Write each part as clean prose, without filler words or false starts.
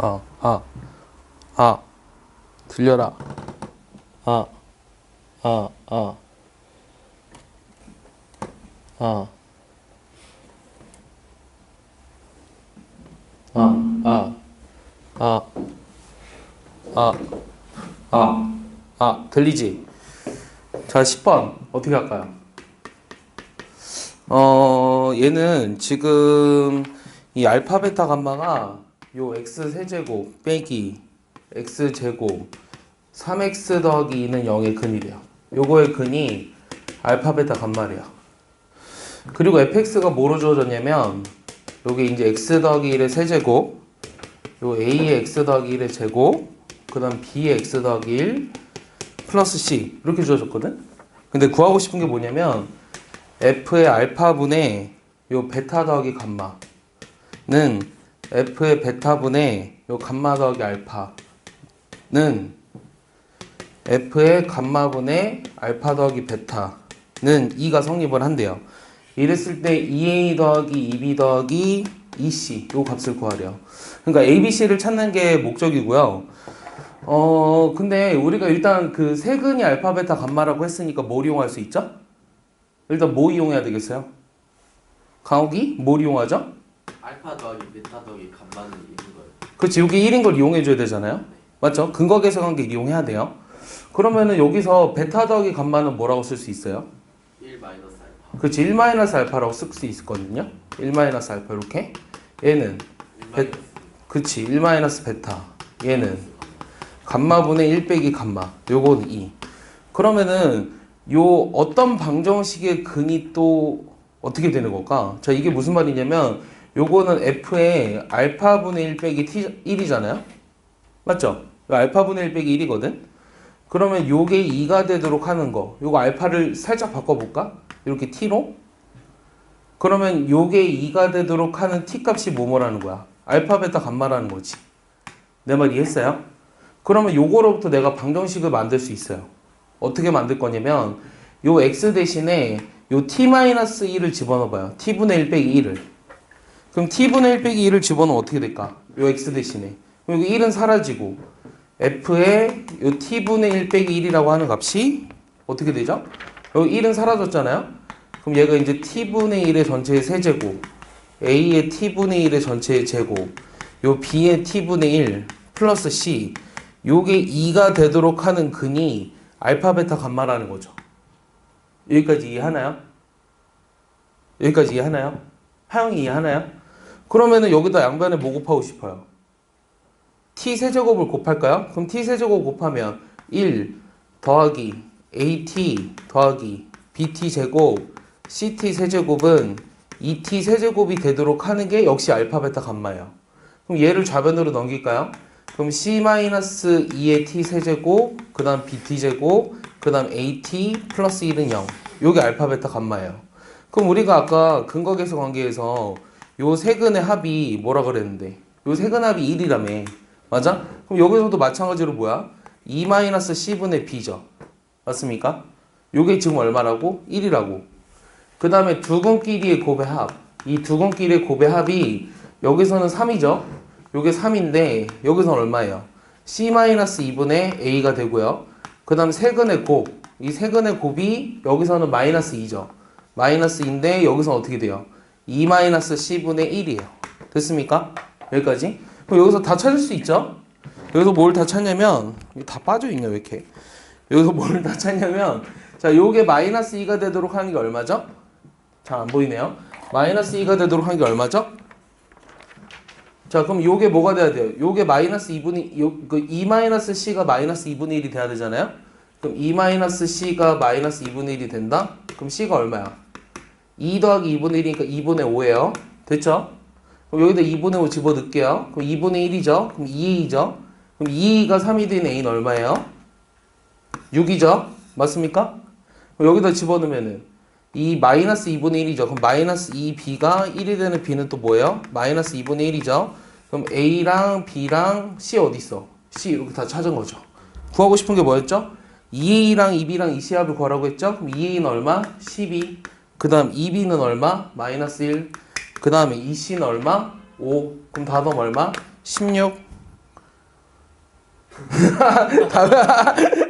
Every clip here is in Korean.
아, 아, 들려라. 아, 아, 아, 아, 아, 아, 아, 들리지? 자, 10번. 어떻게 할까요? 얘는 지금 이 알파, 베타, 감마가 요 x 세제곱 빼기 x 제곱 3x 더하기 2는 0의 근이래요. 요거의 근이 알파, 베타, 감마래요. 그리고 fx가 뭐로 주어졌냐면 요게 이제 x 더하기 1의 세제곱, 요 a의 x 더하기 1의 제곱, 그 다음 b의 x 더하기 1 플러스 c 이렇게 주어졌거든? 근데 구하고 싶은 게 뭐냐면 f의 알파분의 요 베타 더하기 감마는 f의 베타분의 요 감마 더하기 알파는 f의 감마분의 알파 더하기 베타는 2가 성립을 한대요. 이랬을 때 2a 더하기 2b 더하기 2c 요 값을 구하래요. 그러니까 a, b, c를 찾는 게 목적이고요. 근데 우리가 일단 그 세근이 알파, 베타, 감마라고 했으니까 뭘 이용할 수 있죠? 일단 뭐 이용해야 되겠어요? 강욱이? 뭘 이용하죠? 알파 더하기 베타 더하기 감마는 있는 거예요. 그렇지, 여기 1인 걸 이용해줘야 되잖아요? 맞죠? 근거 계산관계 이용해야 돼요. 그러면은 여기서 베타 더하기 감마는 뭐라고 쓸 수 있어요? 1 마이너스 알파. 그렇지, 1 마이너스 알파라고 쓸 수 있거든요. 1 마이너스 알파 이렇게. 얘는 1 마이너스. 그렇지, 1 마이너스 베타. 얘는 감마분의 1 빼기 감마. 요건 2. 그러면은 요 어떤 방정식의 근이 또 어떻게 되는 걸까? 자, 이게 무슨 말이냐면 요거는 f의 알파분의 1 빼기 t 1이잖아요. 맞죠? 알파분의 1 빼기 1이거든. 그러면 요게 2가 되도록 하는 거, 요거 알파를 살짝 바꿔볼까? 이렇게 t로. 그러면 요게 2가 되도록 하는 t 값이 뭐라는 거야? 알파, 베타, 감마라는 거지. 내 말 이해했어요? 그러면 요거로부터 내가 방정식을 만들 수 있어요. 어떻게 만들 거냐면 요 x 대신에 요 t-1을 집어넣어봐요. t분의 1 빼기 1을. 그럼 t분의 1 빼기 1을 집어넣으면 어떻게 될까? 요 x 대신에. 그럼 여기 1은 사라지고 f의 요 t분의 1 빼기 1이라고 하는 값이 어떻게 되죠? 여기 1은 사라졌잖아요? 그럼 얘가 이제 t분의 1의 전체의 세제곱, a의 t분의 1의 전체의 제곱, 요 b의 t분의 1 플러스 c, 요게 2가 되도록 하는 근이 알파, 베타, 감마라는 거죠. 여기까지 이해하나요? 여기까지 이해하나요? 하영이 이해하나요? 그러면은 여기다 양변에 뭐 곱하고 싶어요? t 세제곱을 곱할까요? 그럼 t 세제곱 곱하면 1 더하기 at 더하기 bt 제곱 ct 세제곱은 2t 세제곱이 되도록 하는 게 역시 알파, 베타, 감마예요. 그럼 얘를 좌변으로 넘길까요? 그럼 c-2의 t 세제곱, 그 다음 bt 제곱, 그 다음 at 플러스 1은 0. 요게 알파, 베타, 감마예요. 그럼 우리가 아까 근거계수 관계에서 요 세근의 합이 뭐라 그랬는데? 요 세근 합이 1이라며. 맞아? 그럼 여기서도 마찬가지로 뭐야? 2-c분의 b죠. 맞습니까? 요게 지금 얼마라고? 1이라고. 그 다음에 두 근끼리의 곱의 합. 이 두 근끼리의 곱의 합이 여기서는 3이죠. 요게 3인데 여기서는 얼마예요? c-2분의 a가 되고요. 그 다음 세근의 곱. 이 세근의 곱이 여기서는 마이너스 2죠. 마이너스 2인데 여기서는 어떻게 돼요? 2-c분의 1이에요. 됐습니까? 여기까지? 그럼 여기서 다 찾을 수 있죠? 여기서 뭘 다 찾냐면 다 빠져있냐 왜 이렇게? 여기서 뭘 다 찾냐면 자, 요게 마이너스 2가 되도록 하는 게 얼마죠? 잘 안 보이네요. 마이너스 2가 되도록 하는 게 얼마죠? 자, 그럼 요게 뭐가 돼야 돼요? 요게 마이너스 2분의, 그 2-c가 마이너스 2분의 1이 돼야 되잖아요? 그럼 2-c가 마이너스 2분의 1이 된다? 그럼 c가 얼마야? 2 더하기 2분의 1이니까 2분의 5예요. 됐죠? 그럼 여기다 2분의 5 집어넣을게요. 그럼 2분의 1이죠? 그럼 2a죠? 그럼 2가 3이 된 a는 얼마예요? 6이죠? 맞습니까? 그럼 여기다 집어넣으면은 이 마이너스 2분의 1이죠. 그럼 마이너스 2b가 1이 되는 b는 또 뭐예요? 마이너스 2분의 1이죠. 그럼 a랑 b랑 c 어디 있어? c 이렇게 다 찾은 거죠. 구하고 싶은 게 뭐였죠? 2a랑 2b랑 2c 합을 구하라고 했죠? 그럼 2a는 얼마? 12. 그 다음 2b는 얼마? 마이너스 1. 그 다음에 2c는 얼마? 5. 그럼 다 더하면 얼마? 16.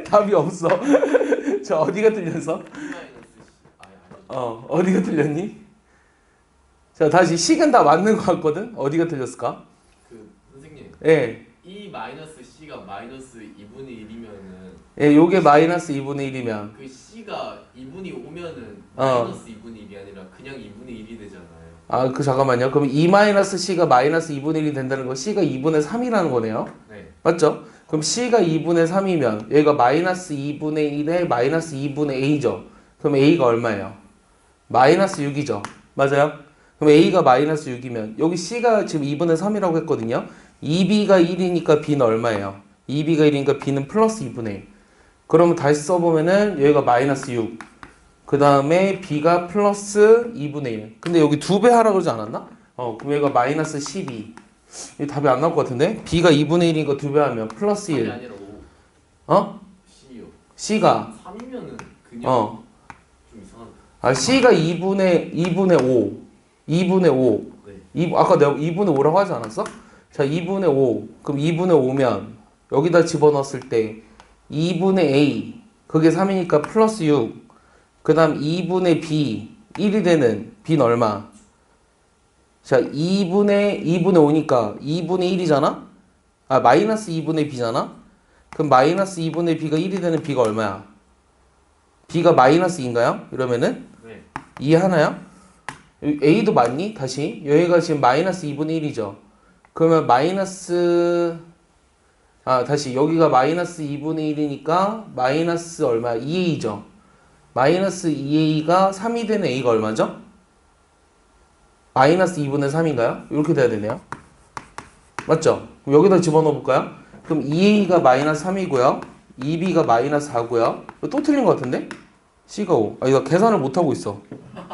답이 없어. 자, 어디가 틀렸어? E 마이너스 C. 어디가 틀렸니? 자, 다시 식은 다 맞는 것 같거든? 어디가 틀렸을까? 그 선생님. 예. E 마이너스 C가 마이너스 2분의 1이면은 예, 요게 마이너스 2분의 1이면. 그 C가 2분이 오면은 어. 마이너스 2분의 1이 아니라 그냥 2분의 1이 되잖아요. 아, 잠깐만요. 그럼 2-C가 마이너스 2분의 1이 된다는 거 C가 2분의 3이라는 거네요. 네. 맞죠? 그럼 C가 2분의 3이면 얘가 마이너스 2분의 1에 마이너스 2분의 A죠. 그럼 A가 얼마예요? 마이너스 6이죠. 맞아요? 그럼 A가 마이너스 6이면 여기 C가 지금 2분의 3이라고 했거든요. 2B가 1이니까 B는 얼마예요? 2B가 1이니까 B는 플러스 2분의 1. 그러면 다시 써보면은 여기가 마이너스 6. 그 다음에 B가 플러스 2분의 1. 근데 여기 2배 하라고 그러지 않았나? 그럼 여기가 마이너스 12. 이 답이 안 나올 것 같은데? B가 2분의 1이니까 2배 하면 플러스 3이 1. 아니라 5. C요. C가 3이면은 그냥 좀 이상한데. C가 2분의 5. 2분의 5. 네. 아까 내가 2분의 5라고 하지 않았어? 자, 2분의 5. 그럼 2분의 5면 여기다 집어넣었을 때 2분의 A. 그게 3이니까 플러스 6. 그 다음 2분의 B. 1이 되는 B는 얼마? 자, 2분의 5니까 2분의 1이잖아? 마이너스 2분의 B잖아? 그럼 마이너스 2분의 B가 1이 되는 B가 얼마야? B가 마이너스 2인가요? 이러면은? 네. 2 하나요? A도 맞니? 다시. 여기가 지금 마이너스 2분의 1이죠. 그러면 다시. 여기가 마이너스 2분의 1이니까 마이너스 얼마? 2A죠. 마이너스 2A가 3이 되는 A가 얼마죠? 마이너스 2분의 3인가요? 이렇게 돼야 되네요. 맞죠? 그럼 여기다 집어넣어 볼까요? 그럼 2A가 마이너스 3이고요. 2B가 마이너스 4고요. 또 틀린 것 같은데? C가 5. 이거 계산을 못하고 있어.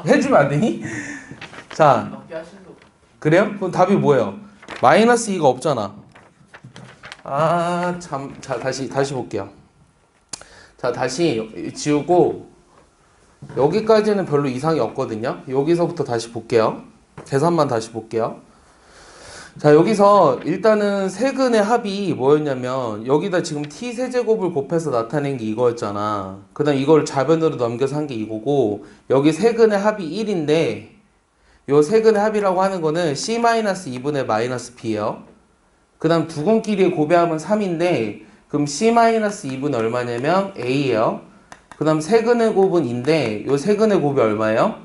해주면 안 되니? 자, 맞게 하시는 거. 그래요? 그럼 답이 뭐예요? 마이너스 2가 없잖아. 자, 다시 볼게요. 자, 다시 지우고, 여기까지는 별로 이상이 없거든요. 여기서부터 다시 볼게요. 계산만 다시 볼게요. 자, 여기서 일단은 세근의 합이 뭐였냐면 여기다 지금 t 세제곱을 곱해서 나타낸 게 이거였잖아. 그 다음 이걸 좌변으로 넘겨서 한 게 이거고, 여기 세근의 합이 1인데 요 세근의 합이라고 하는 거는 c-2분의 마이너스 b예요. 그 다음 두근끼리의 곱의 합은 3인데 그럼 c-2분 얼마냐면 a예요. 그 다음 세근의 곱은 인데 요 세근의 곱이 얼마예요?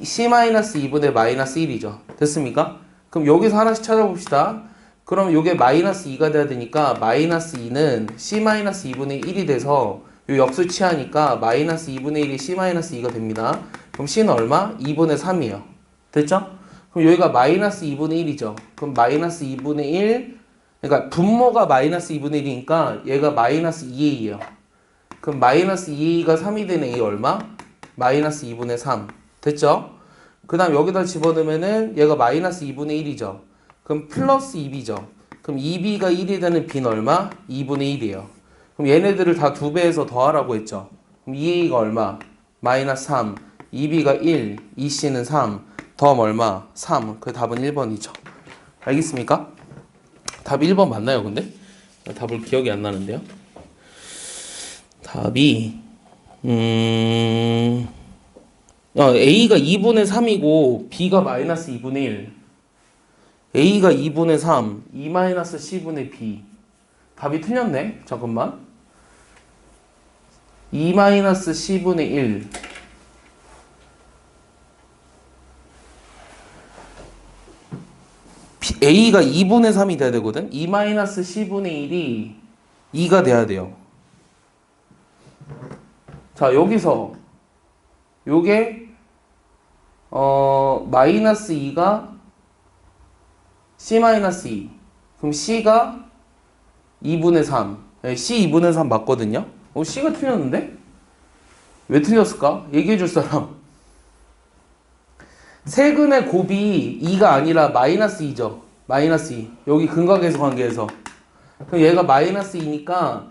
c-2분의 마이너스 1이죠. 됐습니까? 그럼 여기서 하나씩 찾아봅시다. 그럼 요게 마이너스 2가 돼야 되니까 마이너스 2는 c-2분의 1이 돼서 요 역수 취하니까 마이너스 2분의 1이 c-2가 됩니다. 그럼 c는 얼마? 2분의 3이에요. 됐죠? 그럼 여기가 마이너스 2분의 1이죠. 그럼 마이너스 2분의 1, 그러니까 분모가 마이너스 2분의 1이니까 얘가 마이너스 2a예요. 그럼 마이너스 2a가 3이 되는 a 얼마? 마이너스 2분의 3. 됐죠? 그 다음 여기다 집어넣으면은 얘가 마이너스 2분의 1이죠. 그럼 플러스 2b죠. 그럼 2b가 1이 되는 b는 얼마? 2분의 1이에요. 그럼 얘네들을 다 2배해서 더하라고 했죠. 그럼 2a가 얼마? 마이너스 3. 2b가 1. 2c는 3. 더하면 얼마? 3. 그 답은 1번이죠. 알겠습니까? 답 1번 맞나요, 근데? 답을 기억이 안 나는데요. 답이 A가 2분의 3이고 B가 마이너스 2분의 1. A가 2분의 3, 2 마이너스 C분의 B. 답이 틀렸네. 잠깐만. 2 마이너스 C분의 1. A가 2분의 3이 돼야 되거든. 2 마이너스 C분의 1이 2가 돼야 돼요. 자, 여기서 요게 마이너스 2가 C 마이너스 2. 그럼 C가 2분의 3. 네, C 2분의 3 맞거든요. C가 틀렸는데? 왜 틀렸을까? 얘기해 줄 사람. 세근의 곱이 2가 아니라 마이너스 2죠. 마이너스 2. 여기 근각에서 관계에서. 그럼 얘가 마이너스 2니까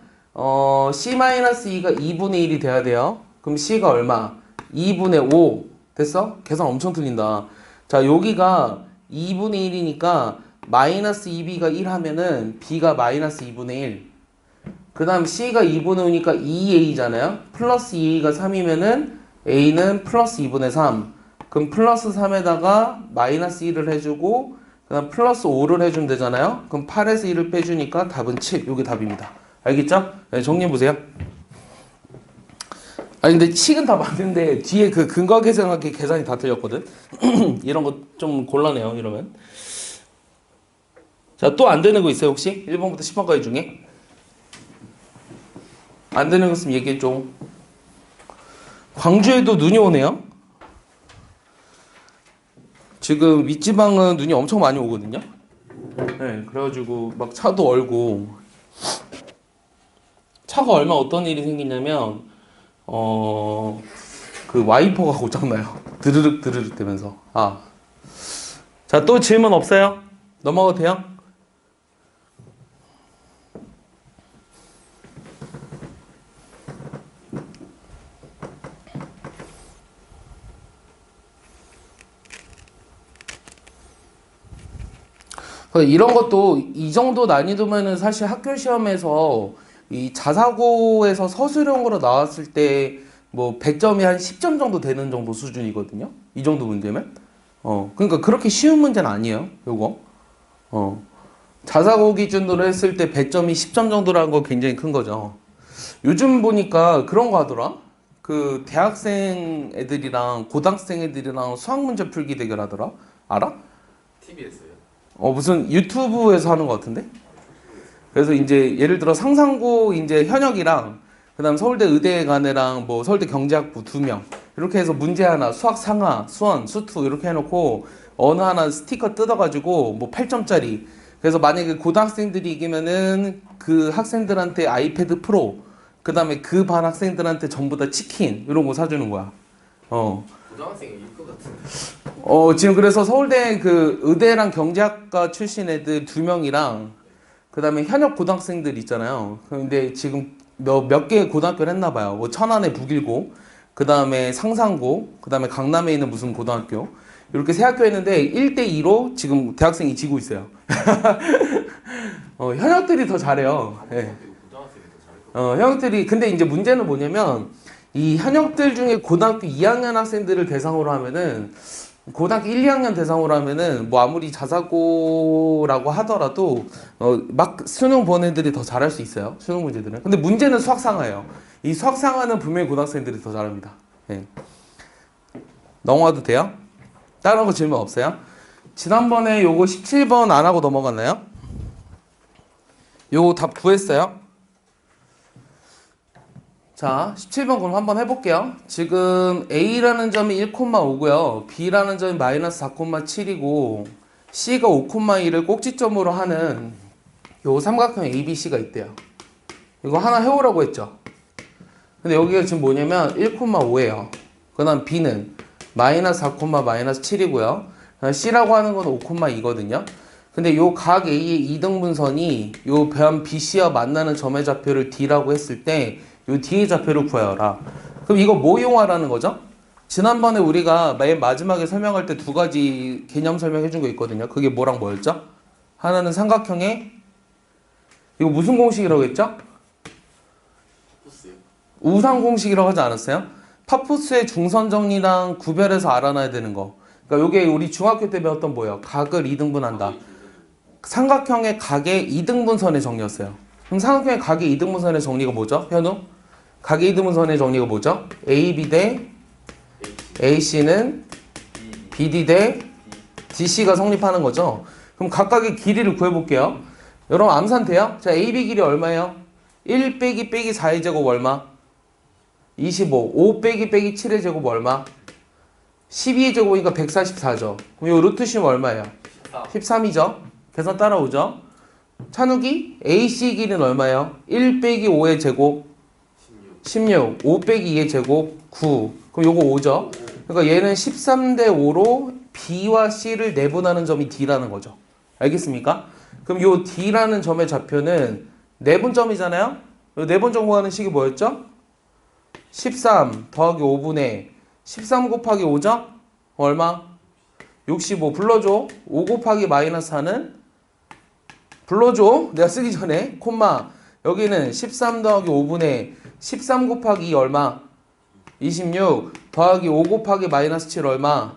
C 마이너스 2가 2분의 1이 돼야 돼요. 그럼 C가 얼마? 2분의 5. 됐어? 계산 엄청 틀린다. 자, 여기가 2분의 1이니까 마이너스 2b가 1 하면은 b가 마이너스 2분의 1. 그 다음 C가 2분의 5니까 2A잖아요. 플러스 2A가 3이면은 A는 플러스 2분의 3. 그럼 플러스 3에다가 마이너스 1을 해주고 그 다음 플러스 5를 해주면 되잖아요. 그럼 8에서 1을 빼주니까 답은 7. 이게 답입니다. 알겠죠? 네, 정리해보세요. 아니 근데 식은 다 맞는데 뒤에 그 근거 계산하기 계산이 다 틀렸거든. 이런 거 좀 곤란해요. 이러면. 자, 또 안 되는 거 있어요 혹시? 1번부터 10번까지 중에? 안 되는 거 있으면 얘기해줘. 광주에도 눈이 오네요. 지금 윗지방은 눈이 엄청 많이 오거든요. 네, 그래가지고 막 차도 얼고. 차가 얼마 어떤 일이 생기냐면 그 와이퍼가 고장나요. 드르륵 드르륵 되면서. 자, 또 질문 없어요? 넘어가도 돼요? 이런 것도 이 정도 난이도면은 사실 학교 시험에서 이 자사고에서 서술형으로 나왔을 때 뭐 100점이 한 10점 정도 되는 정도 수준이거든요. 이 정도 문제면. 그러니까 그렇게 쉬운 문제는 아니에요. 요거. 자사고 기준으로 했을 때 100점이 10점 정도라는 거 굉장히 큰 거죠. 요즘 보니까 그런 거 하더라. 그 대학생 애들이랑 고등학생 애들이랑 수학 문제 풀기 대결 하더라. 알아? TV에서요? 무슨 유튜브에서 하는 것 같은데? 그래서 이제 예를 들어 상상고 이제 현역이랑 그다음 서울대 의대간애랑 뭐 서울대 경제학부 2명 이렇게 해서 문제 하나 수학 상하, 수원, 수투 이렇게 해놓고 어느 하나 스티커 뜯어가지고 뭐 8점짜리 그래서 만약에 고등학생들이 이기면은 그 학생들한테 아이패드 프로 그다음에 그 반 학생들한테 전부 다 치킨 이런 거 사주는 거야. 고등학생이 이길 것 같은데. 지금 그래서 서울대 그 의대랑 경제학과 출신 애들 2명이랑 그 다음에 현역 고등학생들 있잖아요. 근데 지금 몇 개 고등학교를 했나 봐요. 뭐 천안의 북일고, 그 다음에 상산고, 그 다음에 강남에 있는 무슨 고등학교. 이렇게 세 학교 했는데 1대2로 지금 대학생이 지고 있어요. 현역들이 더 잘해요. 네. 고등학생이 더 잘할 것 현역들이, 근데 이제 문제는 뭐냐면 이 현역들 중에 고등학교 2학년 학생들을 대상으로 하면은 고등학교 1, 2학년 대상으로 하면은 뭐 아무리 자사고라고 하더라도 막 수능 본 애들이 더 잘할 수 있어요. 수능 문제들은. 근데 문제는 수학 상하예요. 이 수학 상하는 분명히 고등학생들이 더 잘합니다. 예. 넘어가도 돼요? 다른 거 질문 없어요? 지난번에 요거 17번 안 하고 넘어갔나요? 요거 답 구했어요? 자, 17번 그럼 한번 해볼게요. 지금 A라는 점이 1,5고요. B라는 점이 마이너스 4,7이고 C가 5,2를 꼭지점으로 하는 요 삼각형 ABC가 있대요. 이거 하나 해오라고 했죠. 근데 여기가 지금 뭐냐면 1,5예요. 그 다음 B는 마이너스 4, 마이너스 7이고요. C라고 하는 건 5,2거든요. 근데 요 각 A의 이등분선이 요 변 BC와 만나는 점의 좌표를 D라고 했을 때 요 D의 좌표를 구하여라. 그럼 이거 뭐 이용하라는 거죠? 지난번에 우리가 맨 마지막에 설명할 때 2가지 개념 설명해 준 거 있거든요. 그게 뭐랑 뭐였죠? 하나는 삼각형의 이거 무슨 공식이라고 했죠? 같아요. 우상 공식이라고 하지 않았어요? 파푸스의 중선 정리랑 구별해서 알아놔야 되는 거. 그러니까 요게 우리 중학교 때 배웠던 뭐예요? 각을 이등분한다. 삼각형의 각의 이등분선의 정리였어요. 그럼 삼각형의 각의 이등분선의 정리가 뭐죠? 현우? 각의 이등분선의 정리가 뭐죠? AB 대 AC는 BD 대 DC가 성립하는 거죠. 그럼 각각의 길이를 구해볼게요. 여러분 암산 돼요? 자, AB 길이 얼마예요? 1 빼기 4의 제곱 얼마? 25. 5 빼기 7의 제곱 얼마? 12의 제곱이니까 144죠. 그럼 요 루트 심 얼마예요? 13이죠. 계산 따라오죠. 찬욱이 AC 길이는 얼마예요? 1 빼기 5의 제곱 16. 5 빼기 2의 제곱 9. 그럼 요거 5죠. 그러니까 얘는 13대 5로 B와 C를 내분하는 점이 D라는 거죠. 알겠습니까? 그럼 요 D라는 점의 좌표는 내분점이잖아요. 내분점 구하는 식이 뭐였죠? 13 더하기 5분의 13 곱하기 5죠? 얼마? 65 불러줘. 5 곱하기 마이너스 4는 불러줘. 내가 쓰기 전에 콤마 여기는 13 더하기 5분의 13 곱하기 2 얼마? 26 더하기 5 곱하기 마이너스 7 얼마?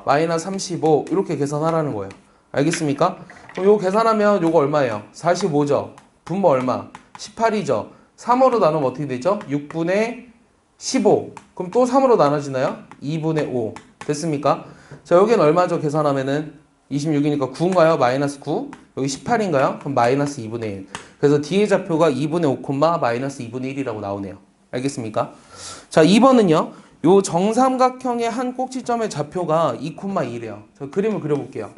마이너스 35 이렇게 계산하라는 거예요. 알겠습니까? 그럼 요거 계산하면 요거 얼마예요? 45죠. 분모 얼마? 18이죠. 3으로 나누면 어떻게 되죠? 6분의 15. 그럼 또 3으로 나눠지나요? 2분의 5. 됐습니까? 자, 여기는 얼마죠? 계산하면은 26이니까 9인가요? 마이너스 9. 여기 18인가요? 그럼 마이너스 2분의 1. 그래서 뒤에 좌표가 2분의 5, 마이너스 2분의 1이라고 나오네요. 알겠습니까? 자, 2번은요. 요 정삼각형의 한 꼭지점의 좌표가 2,2래요. 저 그림을 그려볼게요.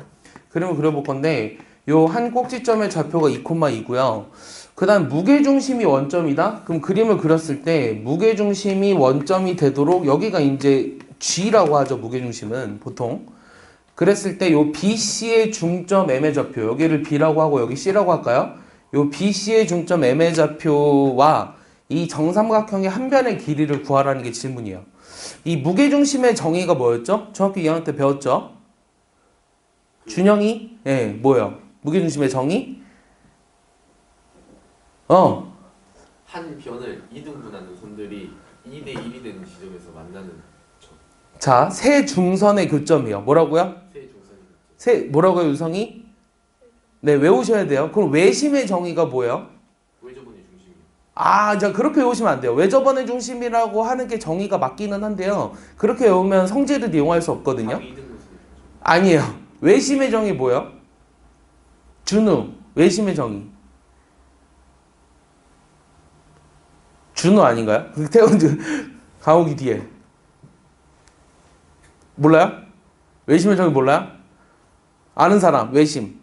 그림을 그려볼 건데 요 한 꼭지점의 좌표가 2,2고요. 그 다음 무게중심이 원점이다? 그럼 그림을 그렸을 때 무게중심이 원점이 되도록 여기가 이제 G라고 하죠. 무게중심은 보통. 그랬을 때 요 BC의 중점 M의 좌표 여기를 B라고 하고 여기 C라고 할까요? 요 BC의 중점 M의 좌표와 이 정삼각형의 한 변의 길이를 구하라는 게 질문이에요. 이 무게중심의 정의가 뭐였죠? 중학교 2학년 때 배웠죠? 준영이? 예, 뭐예요? 무게중심의 정의? 한 변을 2등분하는 선들이 2대 1이 되는 지점에서 만나는 점. 자, 세 중선의 교점이요. 뭐라고요? 세 중선이 뭐라고요, 유성이? 네, 외우셔야 돼요. 그럼 외심의 정의가 뭐예요? 외접원의 중심이요. 아, 자, 그렇게 외우시면 안 돼요. 외접원의 중심이라고 하는 게 정의가 맞기는 한데요. 그렇게 외우면 성질을 이용할 수 없거든요. 2등분선이 아니에요. 외심의 정의 뭐예요? 준우, 외심의 정의. 준우 아닌가요? 태훈, 강욱이 뒤에. 몰라요? 외심의 정의 몰라요? 아는 사람, 외심.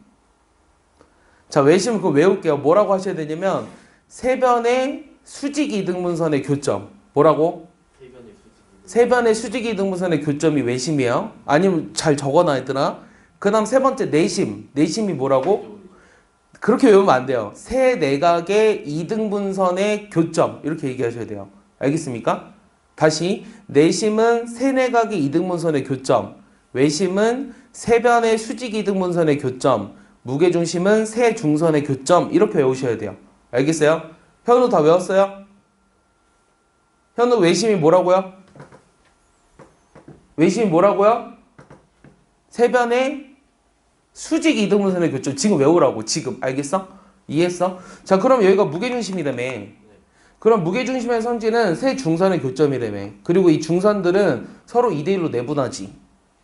자, 외심은 그거 외울게요. 뭐라고 하셔야 되냐면, 세변의 수직이등분선의 교점. 뭐라고? 세변의 수직이등분선의 교점이 외심이에요. 아니면 잘 적어놔, 얘들아. 그 다음 세 번째, 내심. 내심이 뭐라고? 그렇게 외우면 안 돼요. 세 내각의 이등분선의 교점. 이렇게 얘기하셔야 돼요. 알겠습니까? 다시. 내심은 세 내각의 이등분선의 교점. 외심은 세 변의 수직 이등분선의 교점. 무게중심은 세 중선의 교점. 이렇게 외우셔야 돼요. 알겠어요? 현우 다 외웠어요? 현우 외심이 뭐라고요? 외심이 뭐라고요? 세 변의 수직 이등분선의 교점. 지금 외우라고. 지금. 알겠어? 이해했어? 자, 그럼 여기가 무게중심이라며. 그럼 무게중심의 선지는 세 중선의 교점이라며. 그리고 이 중선들은 서로 2대1로 내분하지.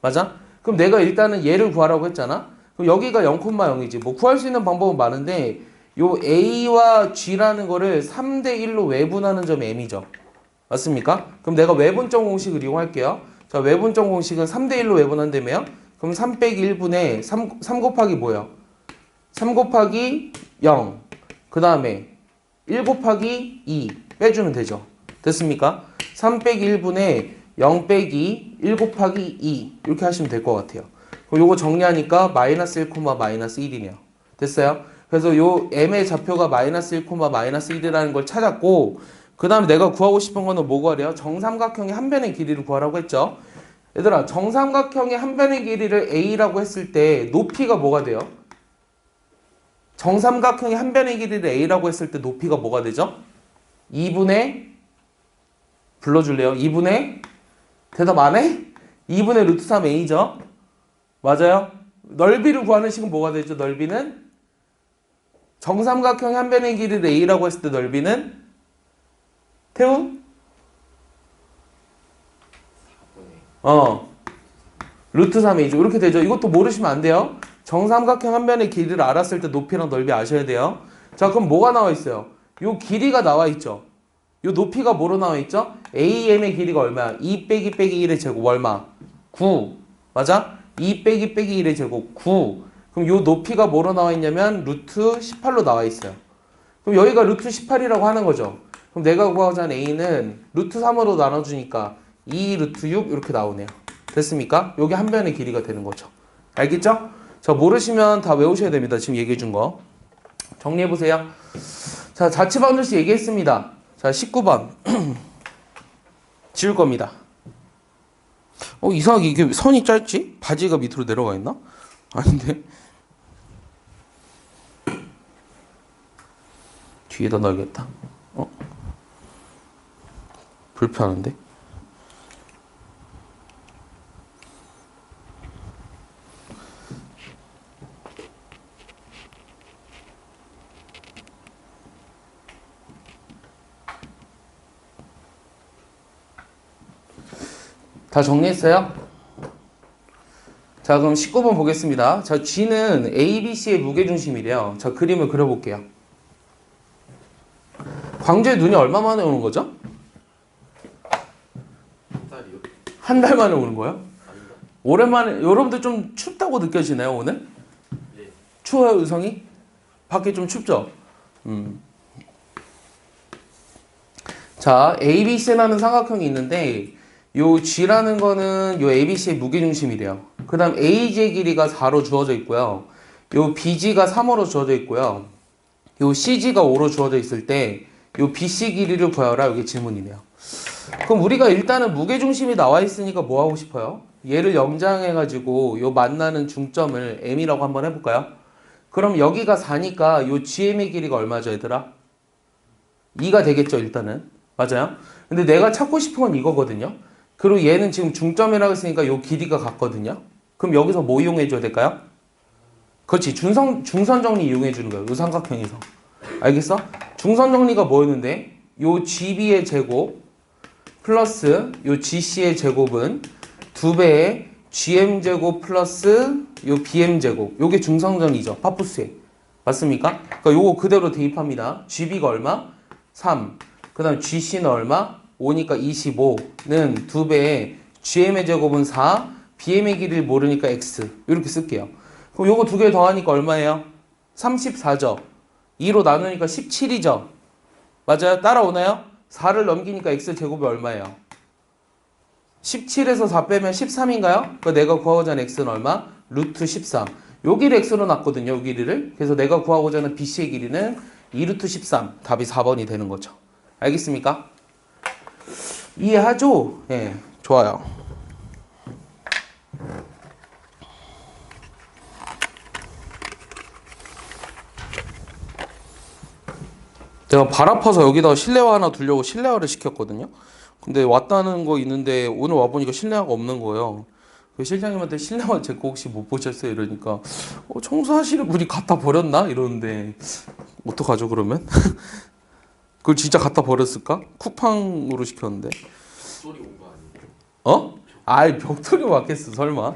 맞아? 그럼 내가 일단은 얘를 구하라고 했잖아? 그럼 여기가 0,0이지. 뭐 구할 수 있는 방법은 많은데 요 A와 G라는 거를 3대1로 외분하는 점이 M이죠. 맞습니까? 그럼 내가 외분점 공식을 이용할게요. 자, 외분점 공식은 3대1로 외분한다며요? 그럼 3 빼기 1분의 3 곱하기 뭐예요? 3 곱하기 0. 그 다음에 1 곱하기 2 빼주면 되죠. 됐습니까? 3 빼기 1분의 0 빼기 1 곱하기 2 이렇게 하시면 될 것 같아요. 그럼 요거 정리하니까 마이너스 1, 마이너스 1이네요. 됐어요? 그래서 요 m의 좌표가 마이너스 1, 마이너스 1이라는 걸 찾았고 그 다음에 내가 구하고 싶은 거는 뭐 구하래요? 정삼각형의 한 변의 길이를 구하라고 했죠. 얘들아, 정삼각형의 한 변의 길이를 a라고 했을 때 높이가 뭐가 돼요? 정삼각형의 한 변의 길이를 a라고 했을 때 높이가 뭐가 되죠? 2분의 불러줄래요? 2분의 대답 안 해? 2분의 루트 3a죠? 맞아요? 넓이를 구하는 식은 뭐가 되죠? 넓이는 정삼각형의 한 변의 길이를 a라고 했을 때 넓이는 태우? 루트 3a죠. 이렇게 되죠. 이것도 모르시면 안 돼요. 정삼각형 한 변의 길이를 알았을 때 높이랑 넓이 아셔야 돼요. 자, 그럼 뭐가 나와 있어요? 요 길이가 나와 있죠. 요 높이가 뭐로 나와 있죠? AM의 길이가 얼마야? 2 빼기 빼기 1의 제곱 얼마? 9. 맞아? 2 빼기 빼기 1의 제곱 9. 그럼 요 높이가 뭐로 나와 있냐면 루트 18로 나와 있어요. 그럼 여기가 루트 18이라고 하는 거죠. 그럼 내가 구하고자 하는 A는 루트 3으로 나눠주니까 2 루트 6 이렇게 나오네요. 됐습니까? 여기 한 변의 길이가 되는 거죠. 알겠죠? 자, 모르시면 다 외우셔야 됩니다. 지금 얘기해 준 거. 정리해 보세요. 자, 자취방정식 얘기했습니다. 자, 19번. 지울 겁니다. 이상하게 이게 선이 짧지? 바지가 밑으로 내려가 있나? 아닌데. 뒤에다 넣어야겠다. 불편한데? 다 정리했어요? 자, 그럼 19번 보겠습니다. 자, G는 ABC의 무게중심이래요. 자, 그림을 그려볼게요. 광주에 눈이 얼마 만에 오는 거죠? 한 달이요? 한 달 만에 오는 거예요? 아닌가? 오랜만에, 여러분들 좀 춥다고 느껴지나요, 오늘? 네. 추워요, 의성이? 밖에 좀 춥죠? 자, ABC라는 삼각형이 있는데, 요 G라는 거는 요 ABC의 무게중심이래요. 그 다음 AG의 길이가 4로 주어져 있고요. 요 BG가 3으로 주어져 있고요. 요 CG가 5로 주어져 있을 때, 요 BC 길이를 구하라. 이게 질문이네요. 그럼 우리가 일단은 무게중심이 나와 있으니까 뭐 하고 싶어요? 얘를 연장해가지고 요 만나는 중점을 M이라고 한번 해볼까요? 그럼 여기가 4니까 요 GM의 길이가 얼마죠, 얘들아? 2가 되겠죠, 일단은. 맞아요? 근데 내가 찾고 싶은 건 이거거든요. 그리고 얘는 지금 중점이라고 했으니까 요 길이가 같거든요. 그럼 여기서 뭐 이용해 줘야 될까요? 그렇지. 중선 정리 이용해 주는 거예요. 요 삼각형에서. 알겠어? 중선 정리가 뭐였는데? 요 GB의 제곱 플러스 요 GC의 제곱은 2배의 GM 제곱 플러스 요 BM 제곱. 요게 중선 정리죠. 파푸스에. 맞습니까? 그러니까 요거 그대로 대입합니다. GB가 얼마? 3. 그 다음 GC는 얼마? 5니까 25는 2배의 GM의 제곱은 4, BM의 길이를 모르니까 X. 이렇게 쓸게요. 그럼 요거 두 개 더하니까 얼마예요? 34죠. 2로 나누니까 17이죠. 맞아요? 따라오나요? 4를 넘기니까 X 제곱이 얼마예요? 17에서 4 빼면 13인가요? 그러니까 내가 구하고자 하는 X는 얼마? 루트 13. 요 길이 X로 놨거든요. 요 길이를. 그래서 내가 구하고자 하는 BC의 길이는 2루트 13. 답이 4번이 되는 거죠. 알겠습니까? 이해하죠? 예, 좋아요. 제가 발 아파서 여기다가 실내화 하나 두려고 실내화를 시켰거든요. 근데 왔다는 거 있는데 오늘 와보니까 실내화가 없는 거예요. 그 실장님한테 실내화 제 거 혹시 못 보셨어요? 이러니까 청소하시는 분이 갖다 버렸나? 이러는데 어떡하죠 그러면? 그걸 진짜 갖다 버렸을까? 쿠팡으로 시켰는데. 소리 온 거 아니에요? 어? 아이 벽돌이 왔겠어 설마.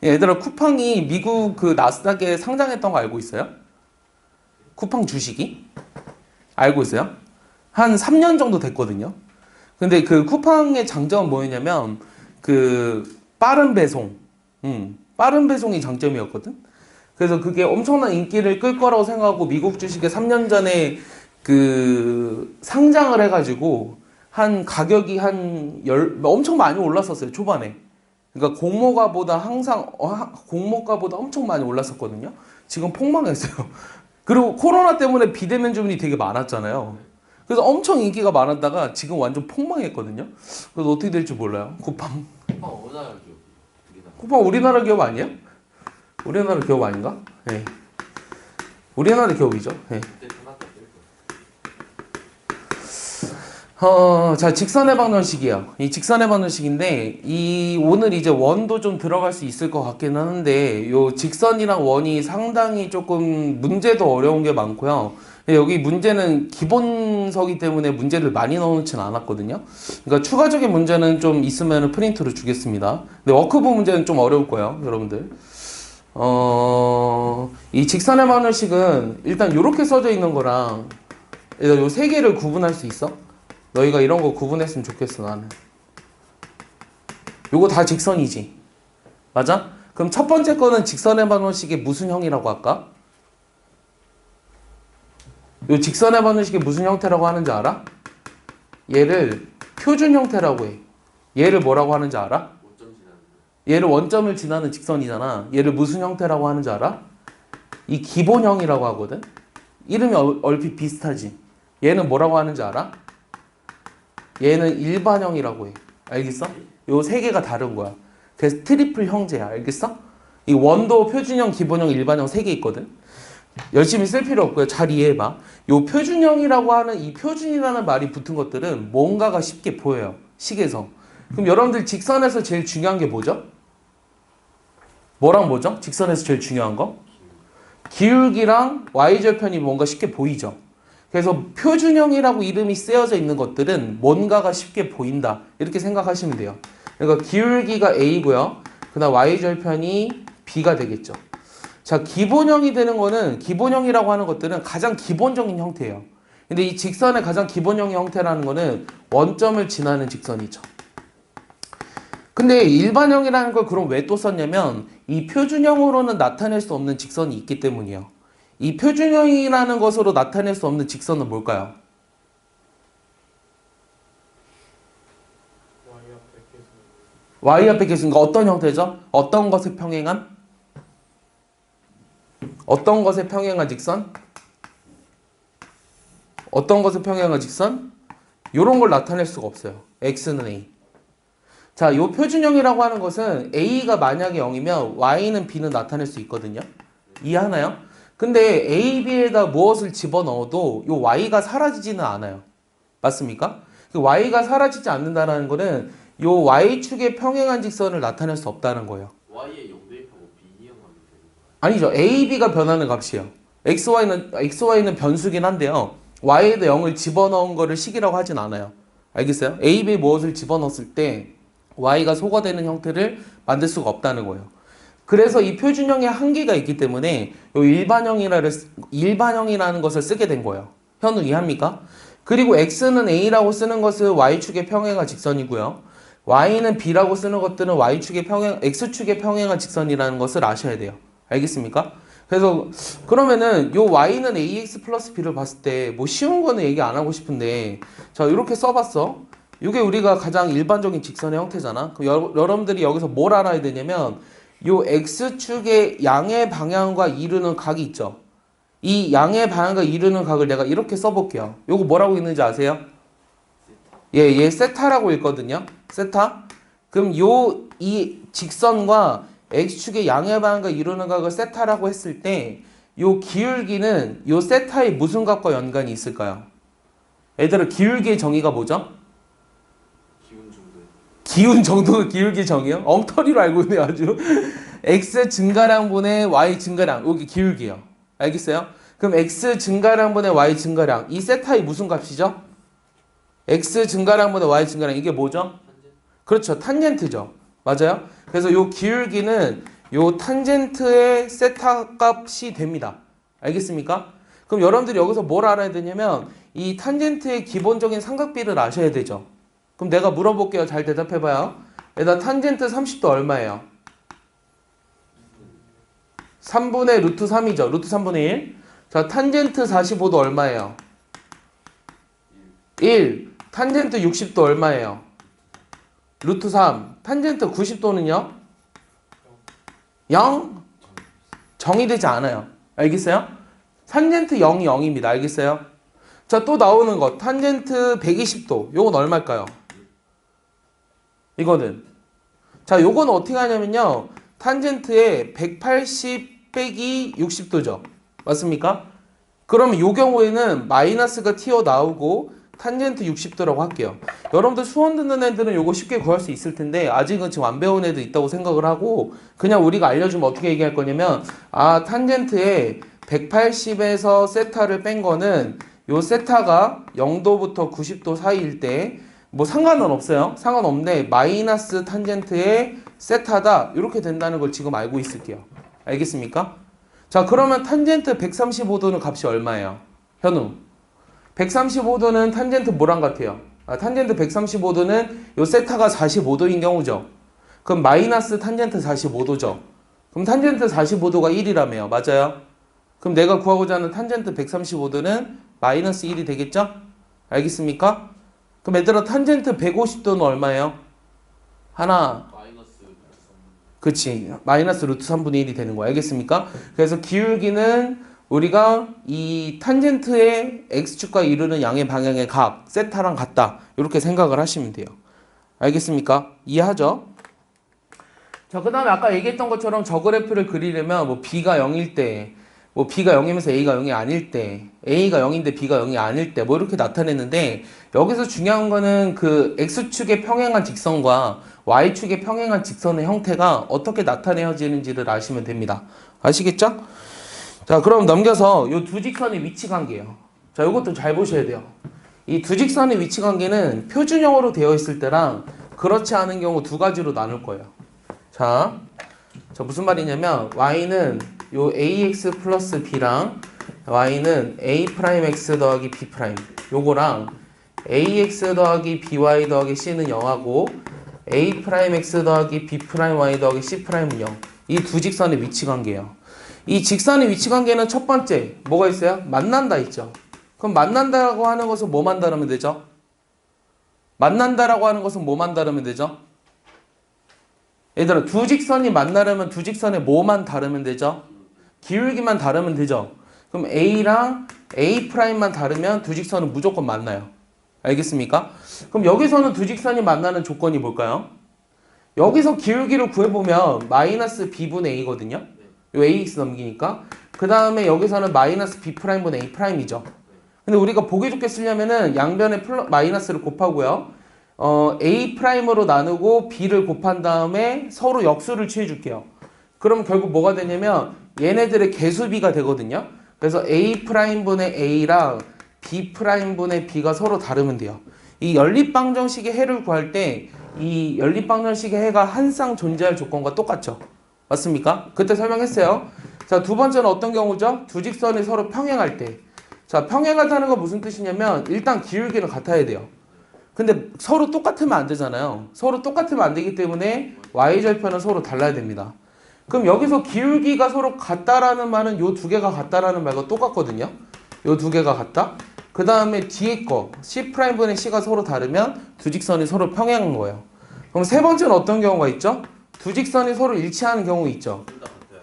얘들아 쿠팡이 미국 그 나스닥에 상장했던 거 알고 있어요? 쿠팡 주식이? 알고 있어요? 한 3년 정도 됐거든요. 근데 그 쿠팡의 장점은 뭐였냐면 그 빠른 배송, 빠른 배송이 장점이었거든. 그래서 그게 엄청난 인기를 끌 거라고 생각하고 미국 주식에 3년 전에 그 상장을 해가지고 한 가격이 엄청 많이 올랐었어요 초반에. 그러니까 공모가보다 항상 공모가보다 엄청 많이 올랐었거든요. 지금 폭망했어요. 그리고 코로나 때문에 비대면 주문이 되게 많았잖아요. 그래서 엄청 인기가 많았다가 지금 완전 폭망했거든요. 그래서 어떻게 될지 몰라요. 쿠팡. 어느 나라 기업이에요? 우리나라. 쿠팡 우리나라 기업 아니에요? 우리나라 기업 아닌가? 네. 우리나라 기업이죠. 네. 그때 하나도 안 될 거예요. 자, 직선의 방정식이에요. 이 직선의 방정식인데, 오늘 이제 원도 좀 들어갈 수 있을 것 같긴 하는데, 요 직선이랑 원이 상당히 조금 문제도 어려운 게 많고요. 여기 문제는 기본서기 때문에 문제를 많이 넣어놓지는 않았거든요. 그러니까 추가적인 문제는 좀 있으면 프린트로 주겠습니다. 근데 워크북 문제는 좀 어려울 거예요, 여러분들. 이 직선의 방정식은 일단 이렇게 써져 있는 거랑, 일단 요 세 개를 구분할 수 있어? 너희가 이런 거 구분했으면 좋겠어 나는. 요거 다 직선이지. 맞아? 그럼 첫 번째 거는 직선의 방정식의 무슨 형이라고 할까? 요 직선의 방정식의 무슨 형태라고 하는지 알아? 얘를 표준 형태라고 해. 얘를 뭐라고 하는지 알아? 5점 지나는 거. 얘를 원점을 지나는 직선이잖아. 얘를 무슨 형태라고 하는지 알아? 이 기본형이라고 하거든. 이름이 얼핏 비슷하지. 얘는 뭐라고 하는지 알아? 얘는 일반형이라고 해. 알겠어? 요 세 개가 다른 거야. 그래서 트리플 형제야. 알겠어? 이 원도, 표준형, 기본형, 일반형 세 개 있거든. 열심히 쓸 필요 없고요. 잘 이해해봐. 요 표준형이라고 하는 이 표준이라는 말이 붙은 것들은 뭔가가 쉽게 보여요. 식에서. 그럼 여러분들 직선에서 제일 중요한 게 뭐죠? 뭐랑 뭐죠? 직선에서 제일 중요한 거? 기울기랑 y절편이 뭔가 쉽게 보이죠. 그래서 표준형이라고 이름이 쓰여져 있는 것들은 뭔가가 쉽게 보인다. 이렇게 생각하시면 돼요. 그러니까 기울기가 a고요. 그다음 y절편이 b가 되겠죠. 자, 기본형이 되는 거는 기본형이라고 하는 것들은 가장 기본적인 형태예요. 근데 이 직선의 가장 기본형의 형태라는 거는 원점을 지나는 직선이죠. 근데 일반형이라는 걸 그럼 왜 또 썼냐면 이 표준형으로는 나타낼 수 없는 직선이 있기 때문이에요. 이 표준형이라는 것으로 나타낼 수 없는 직선은 뭘까요? y 앞에 계신 거 어떤 형태죠? 어떤 것에 평행한? 어떤 것에 평행한 직선? 어떤 것에 평행한 직선? 이런 걸 나타낼 수가 없어요. x는 a. 자, 요 표준형이라고 하는 것은 a가 만약에 0이면 y는 b는 나타낼 수 있거든요. 이해하나요? 근데 a, b에다 무엇을 집어넣어도 요 y가 사라지지는 않아요. 맞습니까? 그 y가 사라지지 않는다는 거는 요 y축의 평행한 직선을 나타낼 수 없다는 거예요. y에 0 대입하고 b 이항하면 되는 거야. 아니죠. a, b가 변하는 값이에요. xy는 변수긴 한데요. y에다 0을 집어넣은 거를 식이라고 하진 않아요. 알겠어요? a, b에 무엇을 집어넣었을 때 y가 소거되는 형태를 만들 수가 없다는 거예요. 그래서 이 표준형에 한계가 있기 때문에 요 일반형이라는 것을 쓰게 된 거예요. 현우 이해합니까? 그리고 x는 a라고 쓰는 것은 y축의 평행한 직선이고요. y는 b라고 쓰는 것들은 x축의 평행한 직선이라는 것을 아셔야 돼요. 알겠습니까? 그래서 그러면은 요 y는 ax 플러스 b를 봤을 때 뭐 쉬운 거는 얘기 안 하고 싶은데 자 이렇게 써봤어. 이게 우리가 가장 일반적인 직선의 형태잖아. 그럼 여러분들이 여기서 뭘 알아야 되냐면 요 x축의 양의 방향과 이루는 각이 있죠. 이 양의 방향과 이루는 각을 내가 이렇게 써볼게요. 요거 뭐라고 읽는지 아세요? 얘 세타라고 읽거든요. 세타. 그럼 이 직선과 x축의 양의 방향과 이루는 각을 세타라고 했을 때 요 기울기는 요 세타의 무슨 값과 연관이 있을까요? 얘들아 기울기의 정의가 뭐죠? 기운 정도가 기울기 정의요? 엉터리로 알고 있네요 아주. x 증가량분의 y 증가량 여기 기울기요. 알겠어요? 그럼 x 증가량분의 y 증가량 이 세타의 무슨 값이죠? x 증가량분의 y 증가량 이게 뭐죠? 그렇죠. 탄젠트죠. 맞아요? 그래서 요 기울기는 요 탄젠트의 세타 값이 됩니다. 알겠습니까? 그럼 여러분들이 여기서 뭘 알아야 되냐면 이 탄젠트의 기본적인 삼각비를 아셔야 되죠. 그럼 내가 물어볼게요. 잘 대답해봐요. 일단 탄젠트 30도 얼마예요? 3분의 루트 3이죠. 루트 3분의 1. 자, 탄젠트 45도 얼마예요? 1. 탄젠트 60도 얼마예요? 루트 3. 탄젠트 90도는요? 0? 정의되지 않아요. 알겠어요? 탄젠트 0이 0입니다. 알겠어요? 자, 또 나오는 것. 탄젠트 120도. 요건 얼마일까요? 이거는. 자, 요건 어떻게 하냐면요. 탄젠트에 180 빼기 60도죠. 맞습니까? 그러면 요 경우에는 마이너스가 튀어나오고 탄젠트 60도라고 할게요. 여러분들 수원 듣는 애들은 요거 쉽게 구할 수 있을 텐데 아직은 지금 안 배운 애들 있다고 생각을 하고 그냥 우리가 알려주면 어떻게 얘기할 거냐면 아 탄젠트에 180에서 세타를 뺀 거는 요 세타가 0도부터 90도 사이일 때 뭐 상관은 없어요. 상관없는데 마이너스 탄젠트의 세타다 이렇게 된다는 걸 지금 알고 있을게요. 알겠습니까? 자 그러면 탄젠트 135도는 값이 얼마예요? 현우 135도는 탄젠트 뭐랑 같아요? 탄젠트 135도는 요 세타가 45도인 경우죠. 그럼 마이너스 탄젠트 45도죠. 그럼 탄젠트 45도가 1이라며요. 맞아요? 그럼 내가 구하고자 하는 탄젠트 135도는 마이너스 1이 되겠죠? 알겠습니까? 그럼 얘들아 탄젠트 150도는 얼마예요? 하나 그치 마이너스 루트 3분의 1이 되는 거야. 알겠습니까? 그래서 기울기는 우리가 이 탄젠트의 x축과 이루는 양의 방향의 각 세타랑 같다 이렇게 생각을 하시면 돼요. 알겠습니까? 이해하죠? 자, 그 다음에 아까 얘기했던 것처럼 저 그래프를 그리려면 뭐 b가 0일 때 뭐 b가 0이면서 a가 0이 아닐 때, a가 0인데 b가 0이 아닐 때, 뭐 이렇게 나타냈는데, 여기서 중요한 거는 그 x축에 평행한 직선과 y축에 평행한 직선의 형태가 어떻게 나타내어지는지를 아시면 됩니다. 아시겠죠? 자, 그럼 넘겨서 이 두 직선의 위치 관계예요. 자, 이것도 잘 보셔야 돼요. 이 두 직선의 위치 관계는 표준형으로 되어 있을 때랑 그렇지 않은 경우 두 가지로 나눌 거예요. 자, 무슨 말이냐면 y는 요 ax 플러스 b랑 y는 a 프라임 x 더하기 b 프라임 요거랑 ax 더하기 by 더하기 c는 0하고 a 프라임 x 더하기 b 프라임 y 더하기 c 프라임은 0. 이 두 직선의 위치 관계예요. 이 직선의 위치 관계는 첫 번째 뭐가 있어요? 만난다 있죠. 그럼 만난다라고 하는 것은 뭐만 다르면 되죠? 만난다라고 하는 것은 뭐만 다르면 되죠? 얘들아, 두 직선이 만나려면 두 직선의 뭐만 다르면 되죠? 기울기만 다르면 되죠? 그럼 A랑 A'만 다르면 두 직선은 무조건 만나요. 알겠습니까? 그럼 여기서는 두 직선이 만나는 조건이 뭘까요? 여기서 기울기를 구해보면 마이너스 B분의 A거든요? 요 AX 넘기니까. 그 다음에 여기서는 마이너스 B'분의 A'이죠. 근데 우리가 보기 좋게 쓰려면은 양변에 마이너스를 곱하고요. A'으로 나누고 B를 곱한 다음에 서로 역수를 취해줄게요. 그럼 결국 뭐가 되냐면 얘네들의 개수비가 되거든요. 그래서 A'분의 A랑 B'분의 B가 서로 다르면 돼요. 이 연립방정식의 해를 구할 때 이 연립방정식의 해가 항상 존재할 조건과 똑같죠. 맞습니까? 그때 설명했어요. 자, 두 번째는 어떤 경우죠? 두 직선이 서로 평행할 때. 자, 평행하다는 건 무슨 뜻이냐면 일단 기울기는 같아야 돼요. 근데 서로 똑같으면 안 되잖아요. 서로 똑같으면 안 되기 때문에 y절편은 서로 달라야 됩니다. 그럼 여기서 기울기가 서로 같다라는 말은 요 두 개가 같다라는 말과 똑같거든요. 요 두 개가 같다. 그 다음에 뒤에 거 C'분의 C가 서로 다르면 두 직선이 서로 평행한 거예요. 그럼 세 번째는 어떤 경우가 있죠? 두 직선이 서로 일치하는 경우 있죠.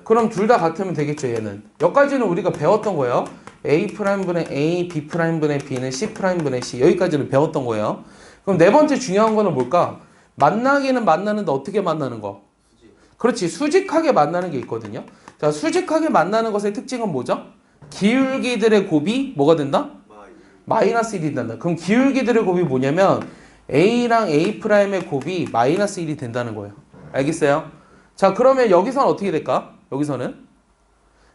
그럼 둘 다 같으면 되겠죠, 얘는. 여기까지는 우리가 배웠던 거예요. A'분의 A, B'분의 B는 C'분의 C. 여기까지는 배웠던 거예요. 그럼 네 번째 중요한 거는 뭘까? 만나기는 만나는데 어떻게 만나는 거? 그렇지, 수직하게 만나는 게 있거든요. 자, 수직하게 만나는 것의 특징은 뭐죠? 기울기들의 곱이 뭐가 된다? 마이너스 1이 된다. 그럼 기울기들의 곱이 뭐냐면 A랑 A'의 곱이 마이너스 1이 된다는 거예요. 알겠어요? 자, 그러면 여기서는 어떻게 될까? 여기서는?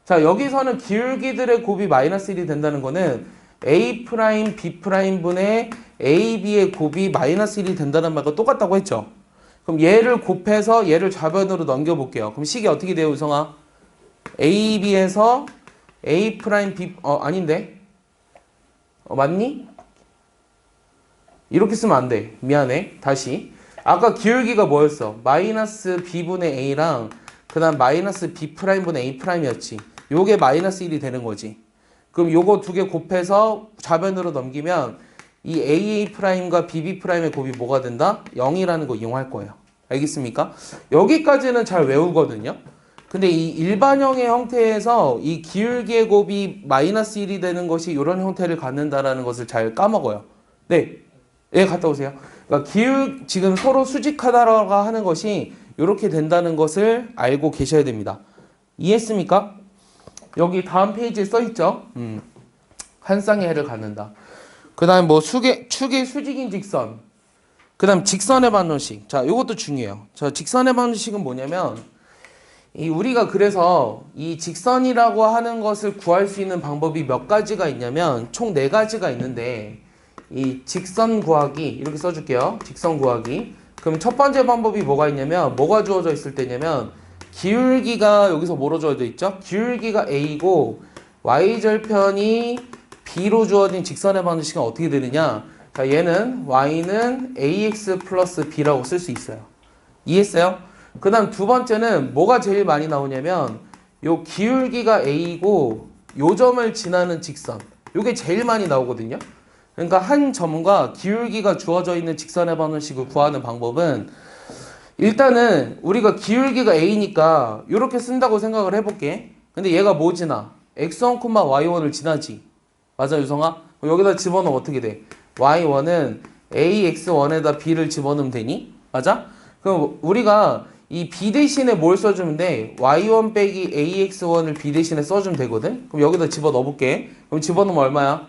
자, 여기서는 기울기들의 곱이 마이너스 1이 된다는 거는 A 프라임, B 프라임 분의 A, B의 곱이 마이너스 1이 된다는 말과 똑같다고 했죠. 그럼 얘를 곱해서 얘를 좌변으로 넘겨볼게요. 그럼 식이 어떻게 돼요, 우성아? A, B에서 A 프라임, B, 아닌데? 맞니? 이렇게 쓰면 안 돼. 미안해. 다시. 아까 기울기가 뭐였어? 마이너스 B분의 A랑 그 다음 마이너스 B'분의 A'이었지. 요게 마이너스 1이 되는 거지. 그럼 요거 두 개 곱해서 좌변으로 넘기면 이 AA'과 BB'의 곱이 뭐가 된다? 0이라는 거 이용할 거예요. 알겠습니까? 여기까지는 잘 외우거든요. 근데 이 일반형의 형태에서 이 기울기의 곱이 마이너스 1이 되는 것이 이런 형태를 갖는다라는 것을 잘 까먹어요. 네. 예, 갔다 오세요. 그러니까 지금 서로 수직하다라고 하는 것이 이렇게 된다는 것을 알고 계셔야 됩니다. 이해했습니까? 여기 다음 페이지에 써 있죠. 한 쌍의 해를 갖는다. 그 다음에 뭐 축의 수직인 직선. 그 다음 직선의 반원식. 자, 이것도 중요해요. 자, 직선의 반원식은 뭐냐면 우리가 그래서 이 직선이라고 하는 것을 구할 수 있는 방법이 몇 가지가 있냐면 총 4가지가 있는데 이 직선 구하기 이렇게 써줄게요. 직선 구하기. 그럼 첫 번째 방법이 뭐가 있냐면 뭐가 주어져 있을 때냐면 기울기가 여기서 뭐로 주어져 있죠? 기울기가 A고 Y절편이 B로 주어진 직선의 방정식은 어떻게 되느냐? 자, 얘는 Y는 AX 플러스 B라고 쓸 수 있어요. 이해했어요? 그 다음 두 번째는 뭐가 제일 많이 나오냐면 요 기울기가 A고 요 점을 지나는 직선. 요게 제일 많이 나오거든요. 그러니까 한 점과 기울기가 주어져 있는 직선의 방정식을 구하는 방법은 일단은 우리가 기울기가 A니까 이렇게 쓴다고 생각을 해볼게. 근데 얘가 뭐 지나? X1, Y1을 지나지. 맞아, 유성아? 그럼 여기다 집어넣으면 어떻게 돼? Y1은 AX1에다 B를 집어넣으면 되니? 맞아? 그럼 우리가 이 b 대신에 뭘 써주면 돼? y1 빼기 ax원을 b 대신에 써주면 되거든? 그럼 여기다 집어넣어 볼게. 그럼 집어넣으면 얼마야?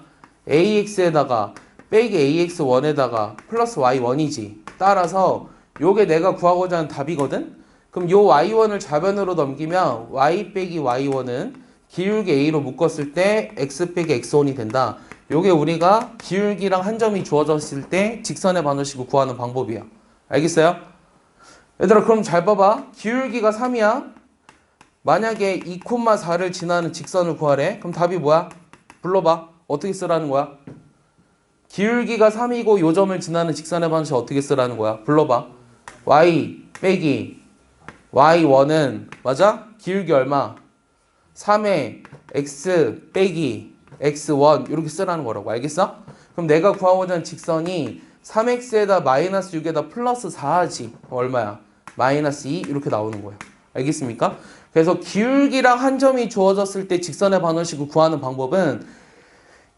ax에다가 빼기 ax1에다가 플러스 y1이지. 따라서 요게 내가 구하고자 하는 답이거든? 그럼 요 y1을 좌변으로 넘기면 y 빼기 y1은 기울기 a로 묶었을 때 x 빼기 x1이 된다. 요게 우리가 기울기랑 한 점이 주어졌을 때 직선의 반원식을 구하는 방법이야. 알겠어요? 얘들아 그럼 잘 봐봐. 기울기가 3이야. 만약에 2,4를 지나는 직선을 구하래. 그럼 답이 뭐야? 불러봐. 어떻게 쓰라는 거야? 기울기가 3이고 요 점을 지나는 직선의 반원식 어떻게 쓰라는 거야? 불러봐. y 빼기 y1은 맞아? 기울기 얼마? 3의 x 빼기 x1 이렇게 쓰라는 거라고. 알겠어? 그럼 내가 구하고자 하는 직선이 3x에다 마이너스 6에다 플러스 4하지. 얼마야? 마이너스 2 이렇게 나오는 거예요. 알겠습니까? 그래서 기울기랑 한 점이 주어졌을 때 직선의 반원식을 구하는 방법은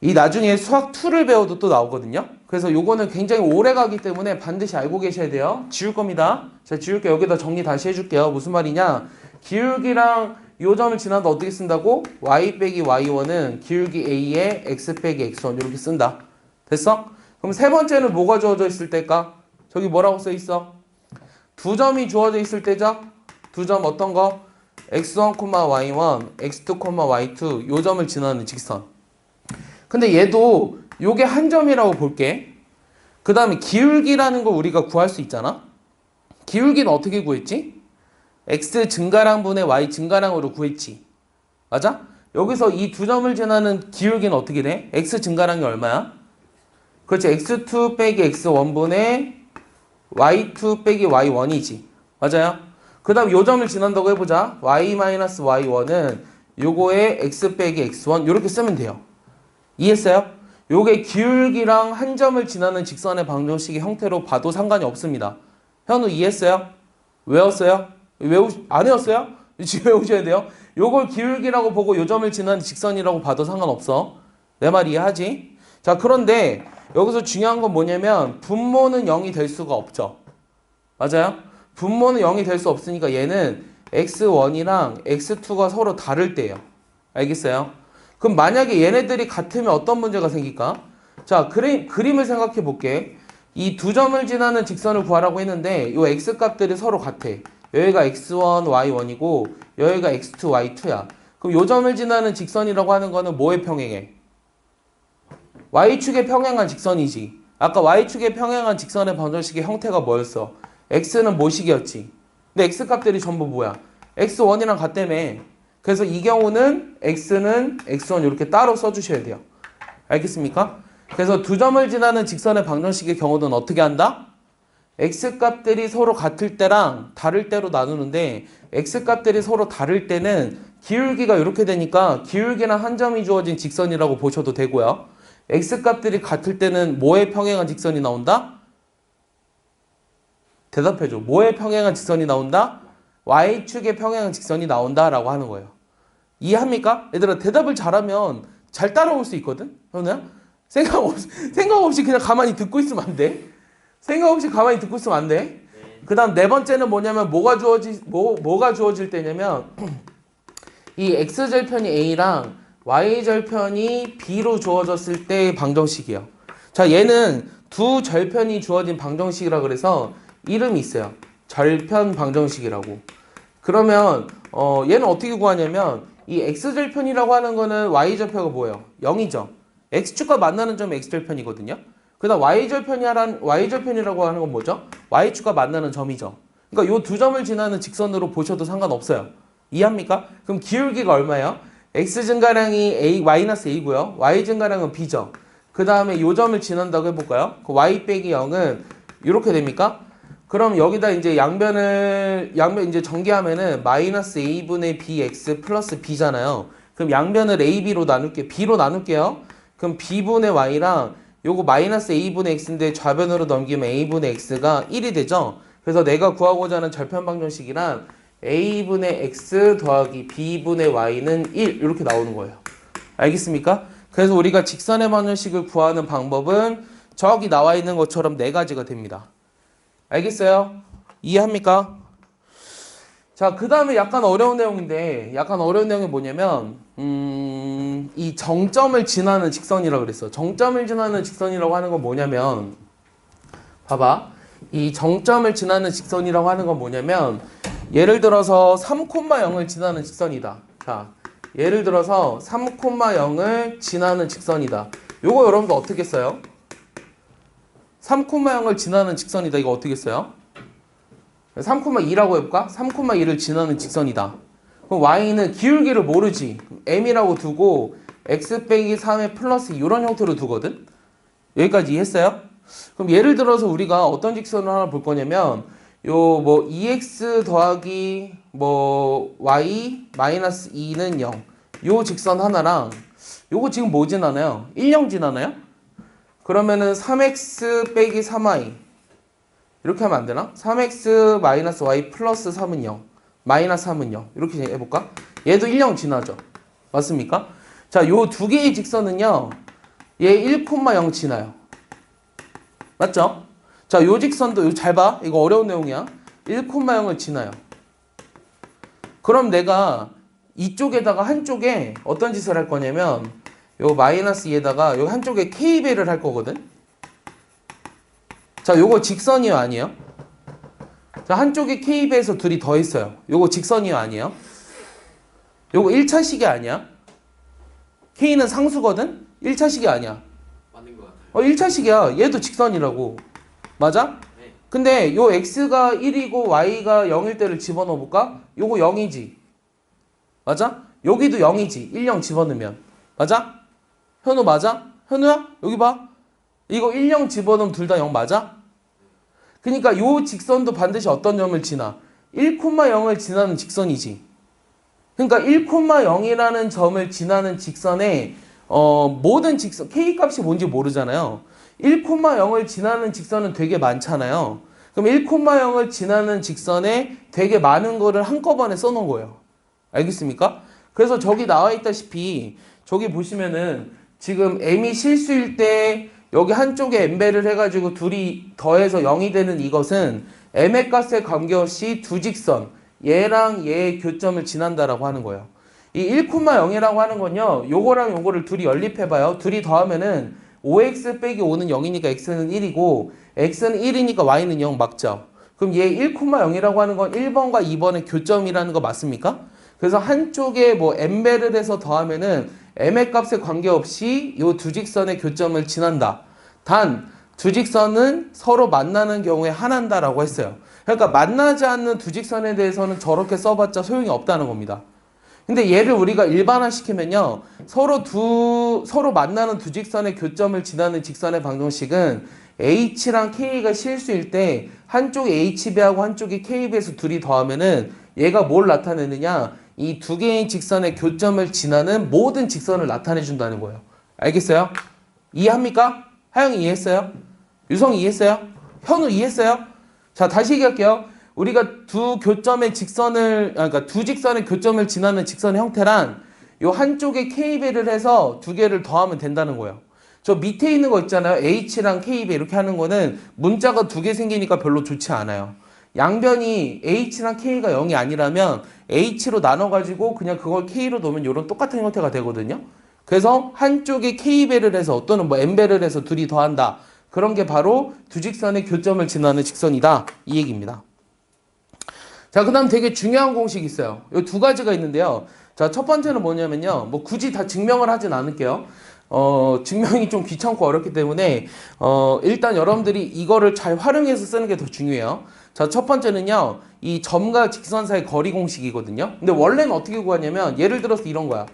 이 나중에 수학 2를 배워도 또 나오거든요. 그래서 요거는 굉장히 오래 가기 때문에 반드시 알고 계셔야 돼요. 지울 겁니다. 자, 지울게. 여기다 정리 다시 해줄게요. 무슨 말이냐? 기울기랑 요 점을 지나도 어떻게 쓴다고? y 빼기 y1은 기울기 a에 x 빼기 x1 이렇게 쓴다. 됐어? 그럼 세 번째는 뭐가 주어져 있을 때일까? 저기 뭐라고 써 있어? 두 점이 주어져 있을 때죠? 두 점 어떤 거? x1, y1, x2, y2 요 점을 지나는 직선. 근데 얘도 요게 한 점이라고 볼게. 그 다음에 기울기라는 거 우리가 구할 수 있잖아? 기울기는 어떻게 구했지? x 증가량분의 y 증가량으로 구했지. 맞아? 여기서 이 두 점을 지나는 기울기는 어떻게 돼? x 증가량이 얼마야? 그렇지. x2 빼기 x1분의 y2 빼기 y1이지. 맞아요? 그 다음 요 점을 지난다고 해보자. y-y1은 요거에 x 빼기 x1 이렇게 쓰면 돼요. 이해했어요? 요게 기울기랑 한 점을 지나는 직선의 방정식의 형태로 봐도 상관이 없습니다. 현우 이해했어요? 외웠어요? 안 외웠어요? 지금 외우셔야 돼요. 요걸 기울기라고 보고 요 점을 지나는 직선이라고 봐도 상관없어. 내 말 이해하지? 자, 그런데 여기서 중요한 건 뭐냐면 분모는 0이 될 수가 없죠. 맞아요? 분모는 0이 될 수 없으니까 얘는 x1이랑 x2가 서로 다를 때예요. 알겠어요? 그럼 만약에 얘네들이 같으면 어떤 문제가 생길까? 자, 그림을 생각해 볼게. 이 두 점을 지나는 직선을 구하라고 했는데 이 x값들이 서로 같아. 여기가 x1, y1이고 여기가 x2, y2야. 그럼 요 점을 지나는 직선이라고 하는 거는 뭐에 평행해? y축에 평행한 직선이지. 아까 y축에 평행한 직선의 방정식의 형태가 뭐였어? x는 뭐식이었지? 근데 x값들이 전부 뭐야? x1이랑 같다며. 그래서 이 경우는 x는 x1 이렇게 따로 써주셔야 돼요. 알겠습니까? 그래서 두 점을 지나는 직선의 방정식의 경우는 어떻게 한다? x값들이 서로 같을 때랑 다를 때로 나누는데 x값들이 서로 다를 때는 기울기가 이렇게 되니까 기울기랑 한 점이 주어진 직선이라고 보셔도 되고요. x값들이 같을 때는 뭐에 평행한 직선이 나온다? 대답해줘. 뭐에 평행한 직선이 나온다? y축에 평행한 직선이 나온다라고 하는 거예요. 이해합니까? 얘들아 대답을 잘하면 잘 따라올 수 있거든? 현우야? 생각 없이 그냥 가만히 듣고 있으면 안 돼. 생각 없이 가만히 듣고 있으면 안 돼. 그 다음 네 번째는 뭐냐면 뭐가 주어질 때냐면 이 x절편이 a랑 y절편이 b로 주어졌을 때의 방정식이에요. 자, 얘는 두 절편이 주어진 방정식이라 그래서 이름이 있어요. 절편 방정식이라고. 그러면 얘는 어떻게 구하냐면 이 x절편이라고 하는 거는 y절편이 뭐예요? 0이죠. x축과 만나는 점이 x절편이거든요. 그 다음 y절편이라고 하는 건 뭐죠? y축과 만나는 점이죠. 그러니까 이 두 점을 지나는 직선으로 보셔도 상관없어요. 이해합니까? 그럼 기울기가 얼마예요? x 증가량이 -a고요. y 증가량은 b죠. 그 다음에 이 점을 지난다고 해볼까요? 그 y 빼기 0은 이렇게 됩니까? 그럼 여기다 이제 양변 이제 전개하면은 -a분의 bx 플러스 b잖아요. 그럼 양변을 a,b로 나눌게요. b로 나눌게요. 그럼 b분의 y랑 요거 -a분의 x인데 좌변으로 넘기면 a분의 x가 1이 되죠. 그래서 내가 구하고자 하는 절편 방정식이란 a분의 x 더하기 b분의 y는 1 이렇게 나오는 거예요. 알겠습니까? 그래서 우리가 직선의 방정식을 구하는 방법은 저기 나와 있는 것처럼 네 가지가 됩니다. 알겠어요? 이해합니까? 자, 그 다음에 약간 어려운 내용인데, 약간 어려운 내용이 뭐냐면, 이 정점을 지나는 직선이라고 그랬어. 정점을 지나는 직선이라고 하는 건 뭐냐면, 봐봐. 이 정점을 지나는 직선이라고 하는 건 뭐냐면, 예를 들어서 3,0을 지나는 직선이다. 자, 예를 들어서 3,0을 지나는 직선이다. 요거 여러분들 어떻게 써요? 3,0을 지나는 직선이다. 이거 어떻게 써요? 3,2라고 해볼까? 3,2를 지나는 직선이다. 그럼 y는 기울기를 모르지. m이라고 두고 x 빼기 3의 플러스 이런 형태로 두거든. 여기까지 이해했어요? 그럼 예를 들어서 우리가 어떤 직선을 하나 볼 거냐면 요 뭐 2x 더하기 뭐 y 마이너스 2는 0. 요 직선 하나랑 요거 지금 뭐 지나나요? 1령 지나나요? 그러면은 3x 빼기 3y 이렇게 하면 안 되나? 3x 마이너스 y 플러스 3은 0. 마이너스 3은 0. 이렇게 해볼까? 얘도 1령 지나죠. 맞습니까? 자, 요 두 개의 직선은요. 얘 1,0 지나요. 맞죠? 자, 요 직선도 잘 봐. 이거 어려운 내용이야. 1,0을 지나요. 그럼 내가 이쪽에다가 한쪽에 어떤 짓을 할 거냐면 요 마이너스 2에다가 요 한쪽에 k배를 할 거거든. 자, 요거 직선이요, 아니에요? 자, 한쪽에 k배에서 둘이 더했어요. 요거 직선이요, 아니에요? 요거 1차식이 아니야? k는 상수거든? 1차식이 아니야. 맞는 것 같아요. 1차식이야. 얘도 직선이라고. 맞아? 네. 근데 요 x가 1이고 y가 0일 때를 집어넣어 볼까? 요거 0이지. 맞아? 여기도 0이지. 1령 집어넣으면. 맞아? 현우 맞아? 현우야? 여기 봐. 이거 1령 집어넣으면 둘 다 0 맞아? 그러니까 요 직선도 반드시 어떤 점을 지나? 1,0을 지나는 직선이지. 그러니까 1,0이라는 점을 지나는 직선에 모든 직선, k 값이 뭔지 모르잖아요. 1,0을 지나는 직선은 되게 많잖아요. 그럼 1,0을 지나는 직선에 되게 많은 거를 한꺼번에 써놓은 거예요. 알겠습니까? 그래서 저기 나와 있다시피 저기 보시면은 지금 m이 실수일 때 여기 한쪽에 m배를 해가지고 둘이 더해서 0이 되는 이것은 m의 값에 관계없이 두 직선 얘랑 얘의 교점을 지난다라고 하는 거예요. 이 1,0이라고 하는 건요. 요거랑 요거를 둘이 연립해봐요. 둘이 더하면은 5x 빼기 5는 0이니까 x는 1이고 x는 1이니까 y는 0 맞죠? 그럼 얘 1,0이라고 하는 건 1번과 2번의 교점이라는 거 맞습니까? 그래서 한쪽에 뭐 m배를 해서 더하면은 m의 값에 관계없이 요 두 직선의 교점을 지난다. 단 두 직선은 서로 만나는 경우에 하나다라고 했어요. 그러니까 만나지 않는 두 직선에 대해서는 저렇게 써봤자 소용이 없다는 겁니다. 근데 얘를 우리가 일반화시키면요. 서로 만나는 두 직선의 교점을 지나는 직선의 방정식은 h랑 k가 실수일 때 한쪽에 h배하고 한쪽에 k배에서 둘이 더하면은 얘가 뭘 나타내느냐? 이 두 개의 직선의 교점을 지나는 모든 직선을 나타내 준다는 거예요. 알겠어요? 이해합니까? 하영이 이해했어요? 유성이 이해했어요? 현우 이해했어요? 자, 다시 얘기할게요. 우리가 두 직선의 교점을 지나는 직선의 형태란 요 한쪽에 k배를 해서 두 개를 더하면 된다는 거예요. 저 밑에 있는 거 있잖아요. h랑 k배 이렇게 하는 거는 문자가 두 개 생기니까 별로 좋지 않아요. 양변이 h랑 k가 0이 아니라면 h로 나눠가지고 그냥 그걸 k로 놓으면 이런 똑같은 형태가 되거든요. 그래서 한쪽에 k배를 해서 또는 뭐 m배를 해서 둘이 더한다. 그런 게 바로 두 직선의 교점을 지나는 직선이다. 이 얘기입니다. 자, 그 다음 되게 중요한 공식이 있어요. 이 두 가지가 있는데요. 자, 첫 번째는 뭐냐면요. 뭐 굳이 다 증명을 하진 않을게요. 증명이 좀 귀찮고 어렵기 때문에, 일단 여러분들이 이거를 잘 활용해서 쓰는 게 더 중요해요. 자, 첫 번째는요. 이 점과 직선 사이 거리 공식이거든요. 근데 원래는 어떻게 구하냐면, 예를 들어서 이런 거야.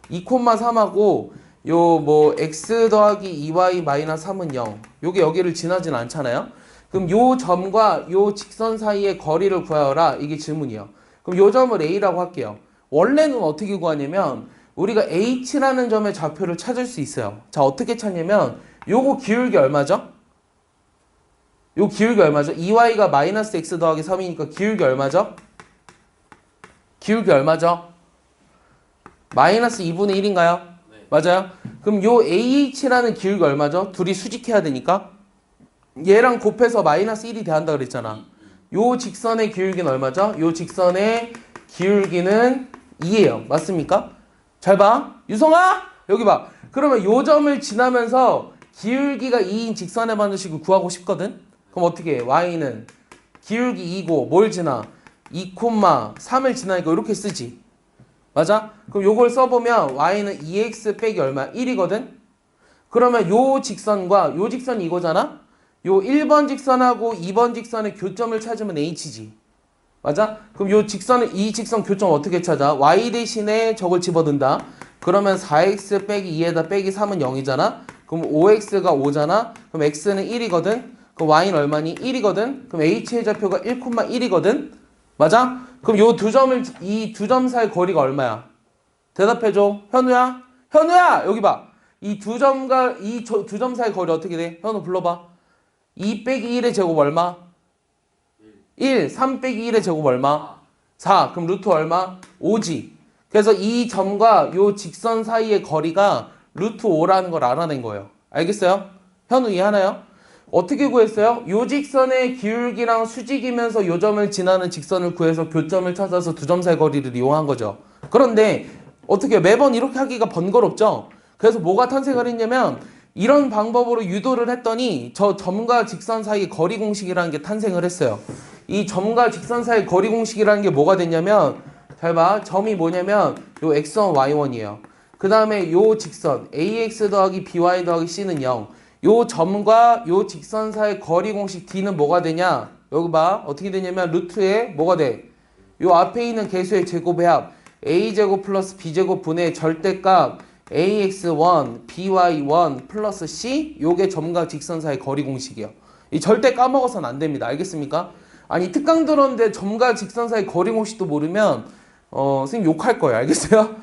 2,3하고, 요 뭐, x 더하기 2y 마이너스 3은 0. 요게 여기를 지나진 않잖아요. 그럼 요 점과 요 직선 사이의 거리를 구하여라. 이게 질문이에요. 그럼 요 점을 A라고 할게요. 원래는 어떻게 구하냐면 우리가 H라는 점의 좌표를 찾을 수 있어요. 자, 어떻게 찾냐면 요거 기울기 얼마죠? 요 기울기 얼마죠? 2y가 마이너스 x 더하기 3이니까 기울기 얼마죠? 기울기 얼마죠? 마이너스 2분의 1인가요? 네. 맞아요? 그럼 요 AH라는 기울기 얼마죠? 둘이 수직해야 되니까 얘랑 곱해서 마이너스 1이 돼야 한다 그랬잖아. 요 직선의 기울기는 얼마죠? 요 직선의 기울기는 2예요. 맞습니까? 잘 봐. 유성아! 여기 봐. 그러면 요 점을 지나면서 기울기가 2인 직선의 반드식을 구하고 싶거든? 그럼 어떻게 해? y는 기울기 2고 뭘 지나? 2,3을 지나니까 이렇게 쓰지. 맞아? 그럼 요걸 써보면 y는 2x 빼기 얼마? 1이거든? 그러면 요 직선과 요 직선이 이거잖아? 요 1번 직선하고 2번 직선의 교점을 찾으면 h지. 맞아? 그럼 요 직선은 이 직선 교점 어떻게 찾아? y 대신에 저걸 집어든다. 그러면 4x 빼기 2에다 빼기 3은 0이잖아? 그럼 5x가 5잖아? 그럼 x는 1이거든? 그럼 y는 얼마니? 1이거든? 그럼 h의 좌표가 1,1이거든? 맞아? 그럼 요 두 점을, 이 두 점 사이 거리가 얼마야? 대답해줘. 현우야? 현우야! 여기 봐. 이 두 점과 이 두 점 사이 거리 어떻게 돼? 현우 불러봐. 2 빼기 1의 제곱 얼마? 1. 3 빼기 1의 제곱 얼마? 4. 그럼 루트 얼마? 5지. 그래서 이 점과 요 직선 사이의 거리가 루트 5라는 걸 알아낸 거예요. 알겠어요? 현우 이해하나요? 어떻게 구했어요? 요 직선의 기울기랑 수직이면서 요 점을 지나는 직선을 구해서 교점을 찾아서 두 점 사이 거리를 이용한 거죠. 그런데 어떻게 매번 이렇게 하기가 번거롭죠? 그래서 뭐가 탄생을 했냐면 이런 방법으로 유도를 했더니 저 점과 직선 사이 거리 공식이라는 게 탄생을 했어요. 이 점과 직선 사이 거리 공식이라는 게 뭐가 됐냐면 잘 봐. 점이 뭐냐면 요 x1, y1이에요. 그 다음에 요 직선 ax 더하기 by 더하기 c는 0. 요 점과 요 직선 사이 거리 공식 d는 뭐가 되냐? 여기 봐. 어떻게 되냐면 루트에 뭐가 돼? 요 앞에 있는 개수의 제곱의 합 a제곱 플러스 b제곱 분의 절대값 ax1, by1 플러스 c 요게 점과 직선 사이 거리 공식이에요. 이 절대 까먹어서는 안 됩니다. 알겠습니까? 아니 특강 들었는데 점과 직선 사이 거리 공식도 모르면 선생님 욕할 거예요. 알겠어요?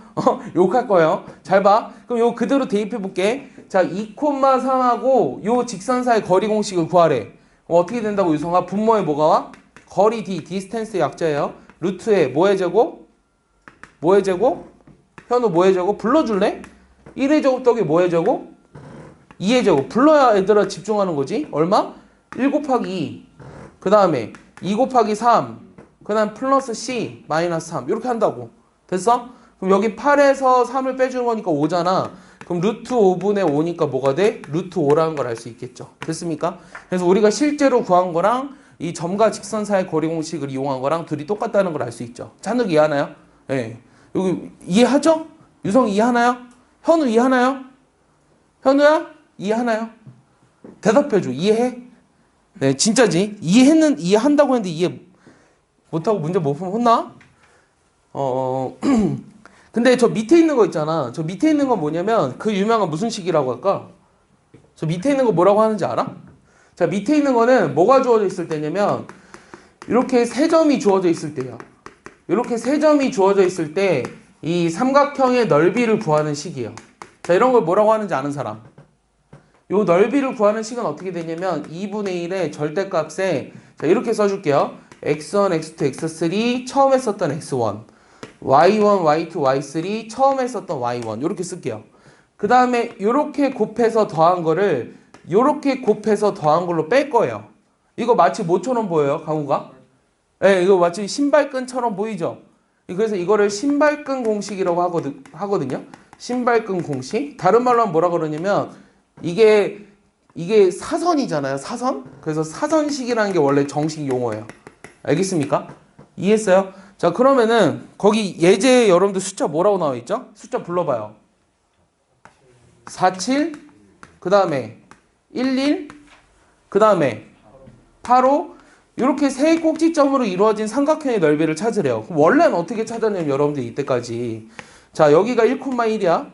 욕할 거예요. 잘 봐. 그럼 요 그대로 대입해 볼게. 자, 2,3하고 요 직선 사이 거리 공식을 구하래. 그럼 어떻게 된다고 유성아? 분모에 뭐가 와? 거리 d, 디스텐스의 약자예요. 루트에 뭐의 제곱? 뭐의 제곱? 현우 뭐의 제곱? 불러줄래? 1의 제곱 더하기 뭐의 제곱? 2의 제곱. 불러야 얘들아 집중하는 거지. 얼마? 1 곱하기 2. 그 다음에 2 곱하기 3. 그 다음 플러스 c 마이너스 3. 이렇게 한다고. 됐어? 그럼 여기 8에서 3을 빼주는 거니까 5잖아. 그럼 루트 5분의 5니까 뭐가 돼? 루트 5라는 걸 알 수 있겠죠. 됐습니까? 그래서 우리가 실제로 구한 거랑 이 점과 직선 사이 거리 공식을 이용한 거랑 둘이 똑같다는 걸 알 수 있죠. 찬욱이 이해하나요? 예. 네. 여기 이해하죠? 유성 이해하나요? 현우 이해하나요? 현우야? 이해하나요? 대답해줘. 이해해? 네, 진짜지. 이해한다고 했는데 이해 못하고 문제 못 풀면 혼나? 근데 저 밑에 있는 거 있잖아. 저 밑에 있는 건 뭐냐면 그 유명한 무슨 식이라고 할까? 저 밑에 있는 거 뭐라고 하는지 알아? 자, 밑에 있는 거는 뭐가 주어져 있을 때냐면 이렇게 세 점이 주어져 있을 때요. 이렇게 세 점이 주어져 있을 때 이 삼각형의 넓이를 구하는 식이에요. 자, 이런 걸 뭐라고 하는지 아는 사람? 요 넓이를 구하는 식은 어떻게 되냐면 2분의 1의 절대값에 자, 이렇게 써줄게요. x1, x2, x3 처음에 썼던 x1 y1, y2, y3 처음에 썼던 y1 이렇게 쓸게요. 그 다음에 이렇게 곱해서 더한 거를 이렇게 곱해서 더한 걸로 뺄 거예요. 이거 마치 뭐처럼 보여요? 강우가? 네, 이거 마치 신발끈처럼 보이죠? 그래서 이거를 신발끈 공식이라고 하거든요. 신발끈 공식. 다른 말로 하면 뭐라 그러냐면 이게 사선이잖아요. 사선? 그래서 사선식이라는 게 원래 정식 용어예요. 알겠습니까? 이해했어요? 자, 그러면은 거기 예제에 여러분들 숫자 뭐라고 나와 있죠? 숫자 불러봐요. 47, 그 다음에 11, 그 다음에 85 이렇게 세 꼭지점으로 이루어진 삼각형의 넓이를 찾으래요. 그럼 원래는 어떻게 찾았냐면 여러분들 이때까지 자, 여기가 1,1이야.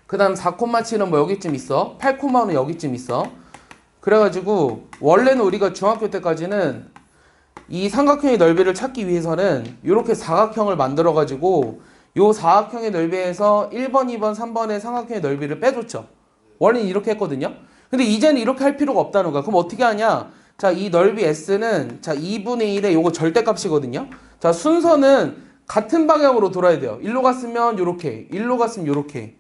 그 다음 4,7은 뭐 여기쯤 있어. 8,5는 여기쯤 있어. 그래가지고 원래는 우리가 중학교 때까지는 이 삼각형의 넓이를 찾기 위해서는 이렇게 사각형을 만들어가지고 요 사각형의 넓이에서 1번, 2번, 3번의 삼각형의 넓이를 빼줬죠. 원래는 이렇게 했거든요. 근데 이제는 이렇게 할 필요가 없다는 거야. 그럼 어떻게 하냐? 자, 이 넓이 S는 자 2분의 1의 요거 절대값이거든요. 자, 순서는 같은 방향으로 돌아야 돼요. 일로 갔으면 요렇게, 일로 갔으면 요렇게.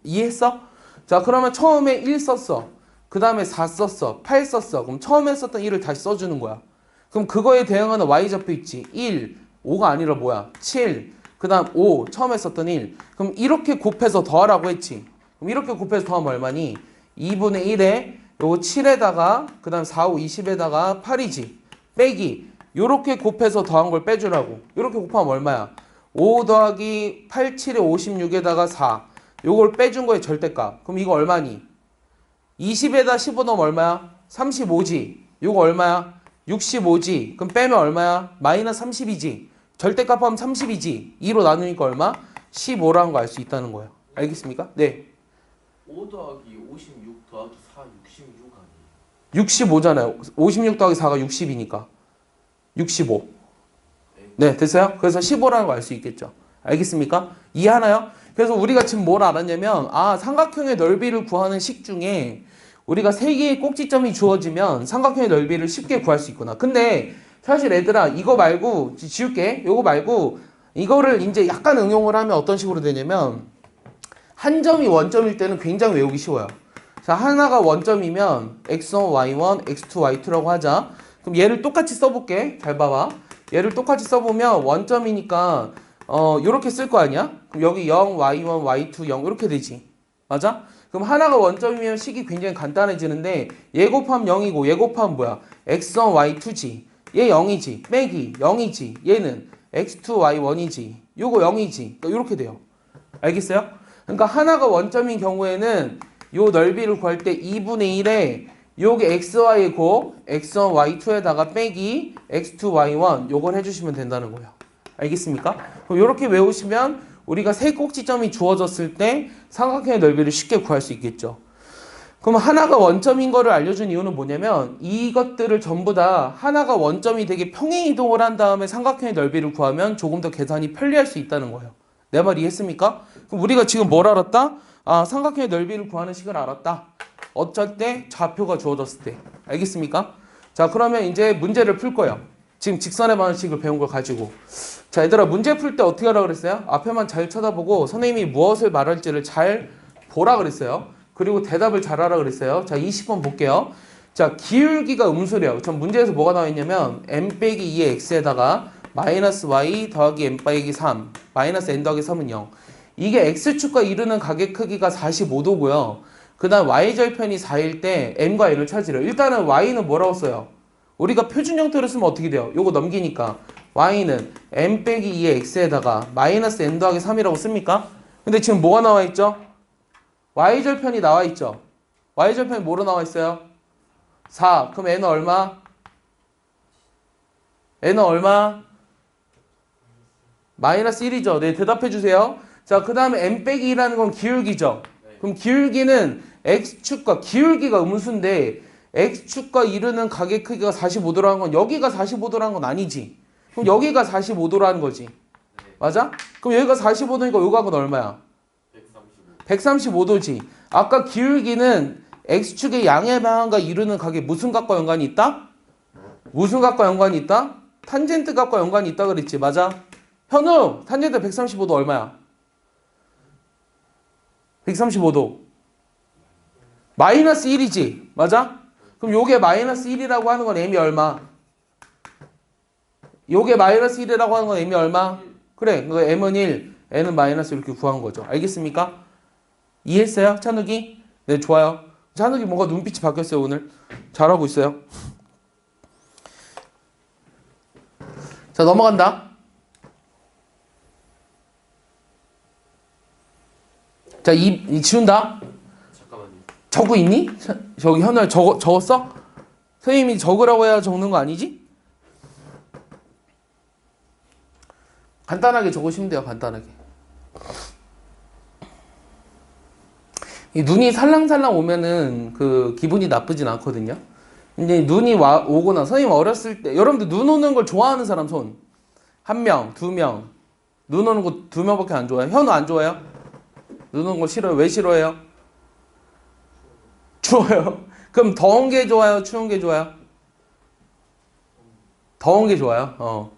이해했어? 자, 그러면 처음에 1 썼어. 그 다음에 4 썼어. 8 썼어. 그럼 처음에 썼던 1을 다시 써주는 거야. 그럼 그거에 대응하는 y좌표 있지. 1, 5가 아니라 뭐야? 7, 그 다음 5, 처음에 썼던 1. 그럼 이렇게 곱해서 더하라고 했지. 그럼 이렇게 곱해서 더하면 얼마니? 2분의 1에 요거 7에다가 그 다음 4, 5, 20에다가 8이지. 빼기. 요렇게 곱해서 더한 걸 빼주라고. 요렇게 곱하면 얼마야? 5 더하기 8, 7에 56에다가 4. 요걸 빼준 거의 절대값. 그럼 이거 얼마니? 20에다 15 넣으면 얼마야? 35지. 요거 얼마야? 65지. 그럼 빼면 얼마야? 마이너스 30이지. 절대값 하면 30이지. 2로 나누니까 얼마? 15라는 거 알 수 있다는 거예요. 알겠습니까? 네. 5 더하기 56 더하기 4 66 아니에요? 65잖아요. 56 더하기 4가 60이니까. 65. 네, 됐어요? 그래서 15라는 거 알 수 있겠죠. 알겠습니까? 이해하나요? 그래서 우리가 지금 뭘 알았냐면, 삼각형의 넓이를 구하는 식 중에 우리가 3개의 꼭지점이 주어지면 삼각형의 넓이를 쉽게 구할 수 있구나. 근데 사실 얘들아, 이거 말고, 지울게. 이거 말고, 이거를 이제 약간 응용을 하면 어떤 식으로 되냐면, 한 점이 원점일 때는 굉장히 외우기 쉬워요. 자, 하나가 원점이면 x1, y1, x2, y2라고 하자. 그럼 얘를 똑같이 써볼게. 잘 봐봐. 얘를 똑같이 써보면 원점이니까 요렇게 쓸 거 아니야? 그럼 여기 0, y1, y2, 0 이렇게 되지. 맞아? 그럼 하나가 원점이면 식이 굉장히 간단해지는데 얘 곱하면 0이고 얘 곱하면 뭐야? x1, y2지. 얘 0이지. 빼기 0이지. 얘는 x2, y1이지. 요거 0이지. 그러니까 요렇게 돼요. 알겠어요? 그러니까 하나가 원점인 경우에는 요 넓이를 구할 때 2분의 1에 요게 xy고 x1, y2에다가 빼기 x2, y1 요걸 해주시면 된다는 거예요. 알겠습니까? 그럼 요렇게 외우시면 우리가 세 꼭지점이 주어졌을 때 삼각형의 넓이를 쉽게 구할 수 있겠죠. 그럼 하나가 원점인 거를 알려준 이유는 뭐냐면 이것들을 전부 다 하나가 원점이 되게 평행 이동을 한 다음에 삼각형의 넓이를 구하면 조금 더 계산이 편리할 수 있다는 거예요. 내 말 이해했습니까? 그럼 우리가 지금 뭘 알았다? 삼각형의 넓이를 구하는 식을 알았다. 어쩔 때? 좌표가 주어졌을 때. 알겠습니까? 자, 그러면 이제 문제를 풀 거예요. 지금 직선의 방식을 배운 걸 가지고. 자, 얘들아, 문제 풀 때 어떻게 하라 그랬어요? 앞에만 잘 쳐다보고 선생님이 무엇을 말할지를 잘 보라 그랬어요. 그리고 대답을 잘하라 그랬어요. 자, 20번 볼게요. 자, 기울기가 음수래요. 전 문제에서 뭐가 나와 있냐면 m 빼기 2의 x에다가 마이너스 y 더하기 m 빼기 3 마이너스 n 더하기 3은 0. 이게 x축과 이루는 각의 크기가 45도고요. 그 다음 y절편이 4일 때 m과 n을 찾으래요. 일단은 y는 뭐라고 써요? 우리가 표준 형태로 쓰면 어떻게 돼요? 요거 넘기니까 y는 m 빼기 2의 x에다가 마이너스 n 더하기 3이라고 씁니까? 근데 지금 뭐가 나와 있죠? y절편이 나와 있죠? y절편이 뭐로 나와 있어요? 4. 그럼 n은 얼마? n은 얼마? 마이너스 1이죠. 네, 대답해 주세요. 자, 그 다음에 m 빼기 2라는 건 기울기죠. 그럼 기울기는 x축과 기울기가 음수인데 x축과 이루는 각의 크기가 45도라는 건 여기가 45도라는 건 아니지. 그럼 여기가 45도라는 거지. 맞아? 그럼 여기가 45도니까 요 각은 얼마야? 135도지. 아까 기울기는 x축의 양의 방향과 이루는 각이 무슨 각과 연관이 있다? 무슨 각과 연관이 있다? 탄젠트 각과 연관이 있다 그랬지. 맞아? 현우, 탄젠트 135도 얼마야? 135도. 마이너스 1이지. 맞아? 그럼 요게 마이너스 1이라고 하는 건 m이 얼마? 요게 마이너스 1이라고 하는 건 m이 얼마? 그래. 그 m은 1, n은 마이너스 이렇게 구한 거죠. 알겠습니까? 이해했어요? 찬욱이? 네, 좋아요. 찬욱이 뭔가 눈빛이 바뀌었어요, 오늘. 잘하고 있어요. 자, 넘어간다. 자, 이 지운다. 잠깐만요. 적고 있니? 저기 현우야 적었어? 선생님이 적으라고 해야 적는 거 아니지? 간단하게 적으시면 돼요. 간단하게. 이 눈이 살랑살랑 오면은 그 기분이 나쁘진 않거든요. 근데 눈이 오거나 선생님 어렸을 때 여러분들 눈 오는 걸 좋아하는 사람 손. 1명, 2명. 눈 오는 거 2명밖에 안 좋아해요. 현우 안 좋아해요? 눈 오는 거 싫어요. 왜 싫어해요? 추워요. 그럼 더운 게 좋아요? 추운 게 좋아요? 더운 게 좋아요.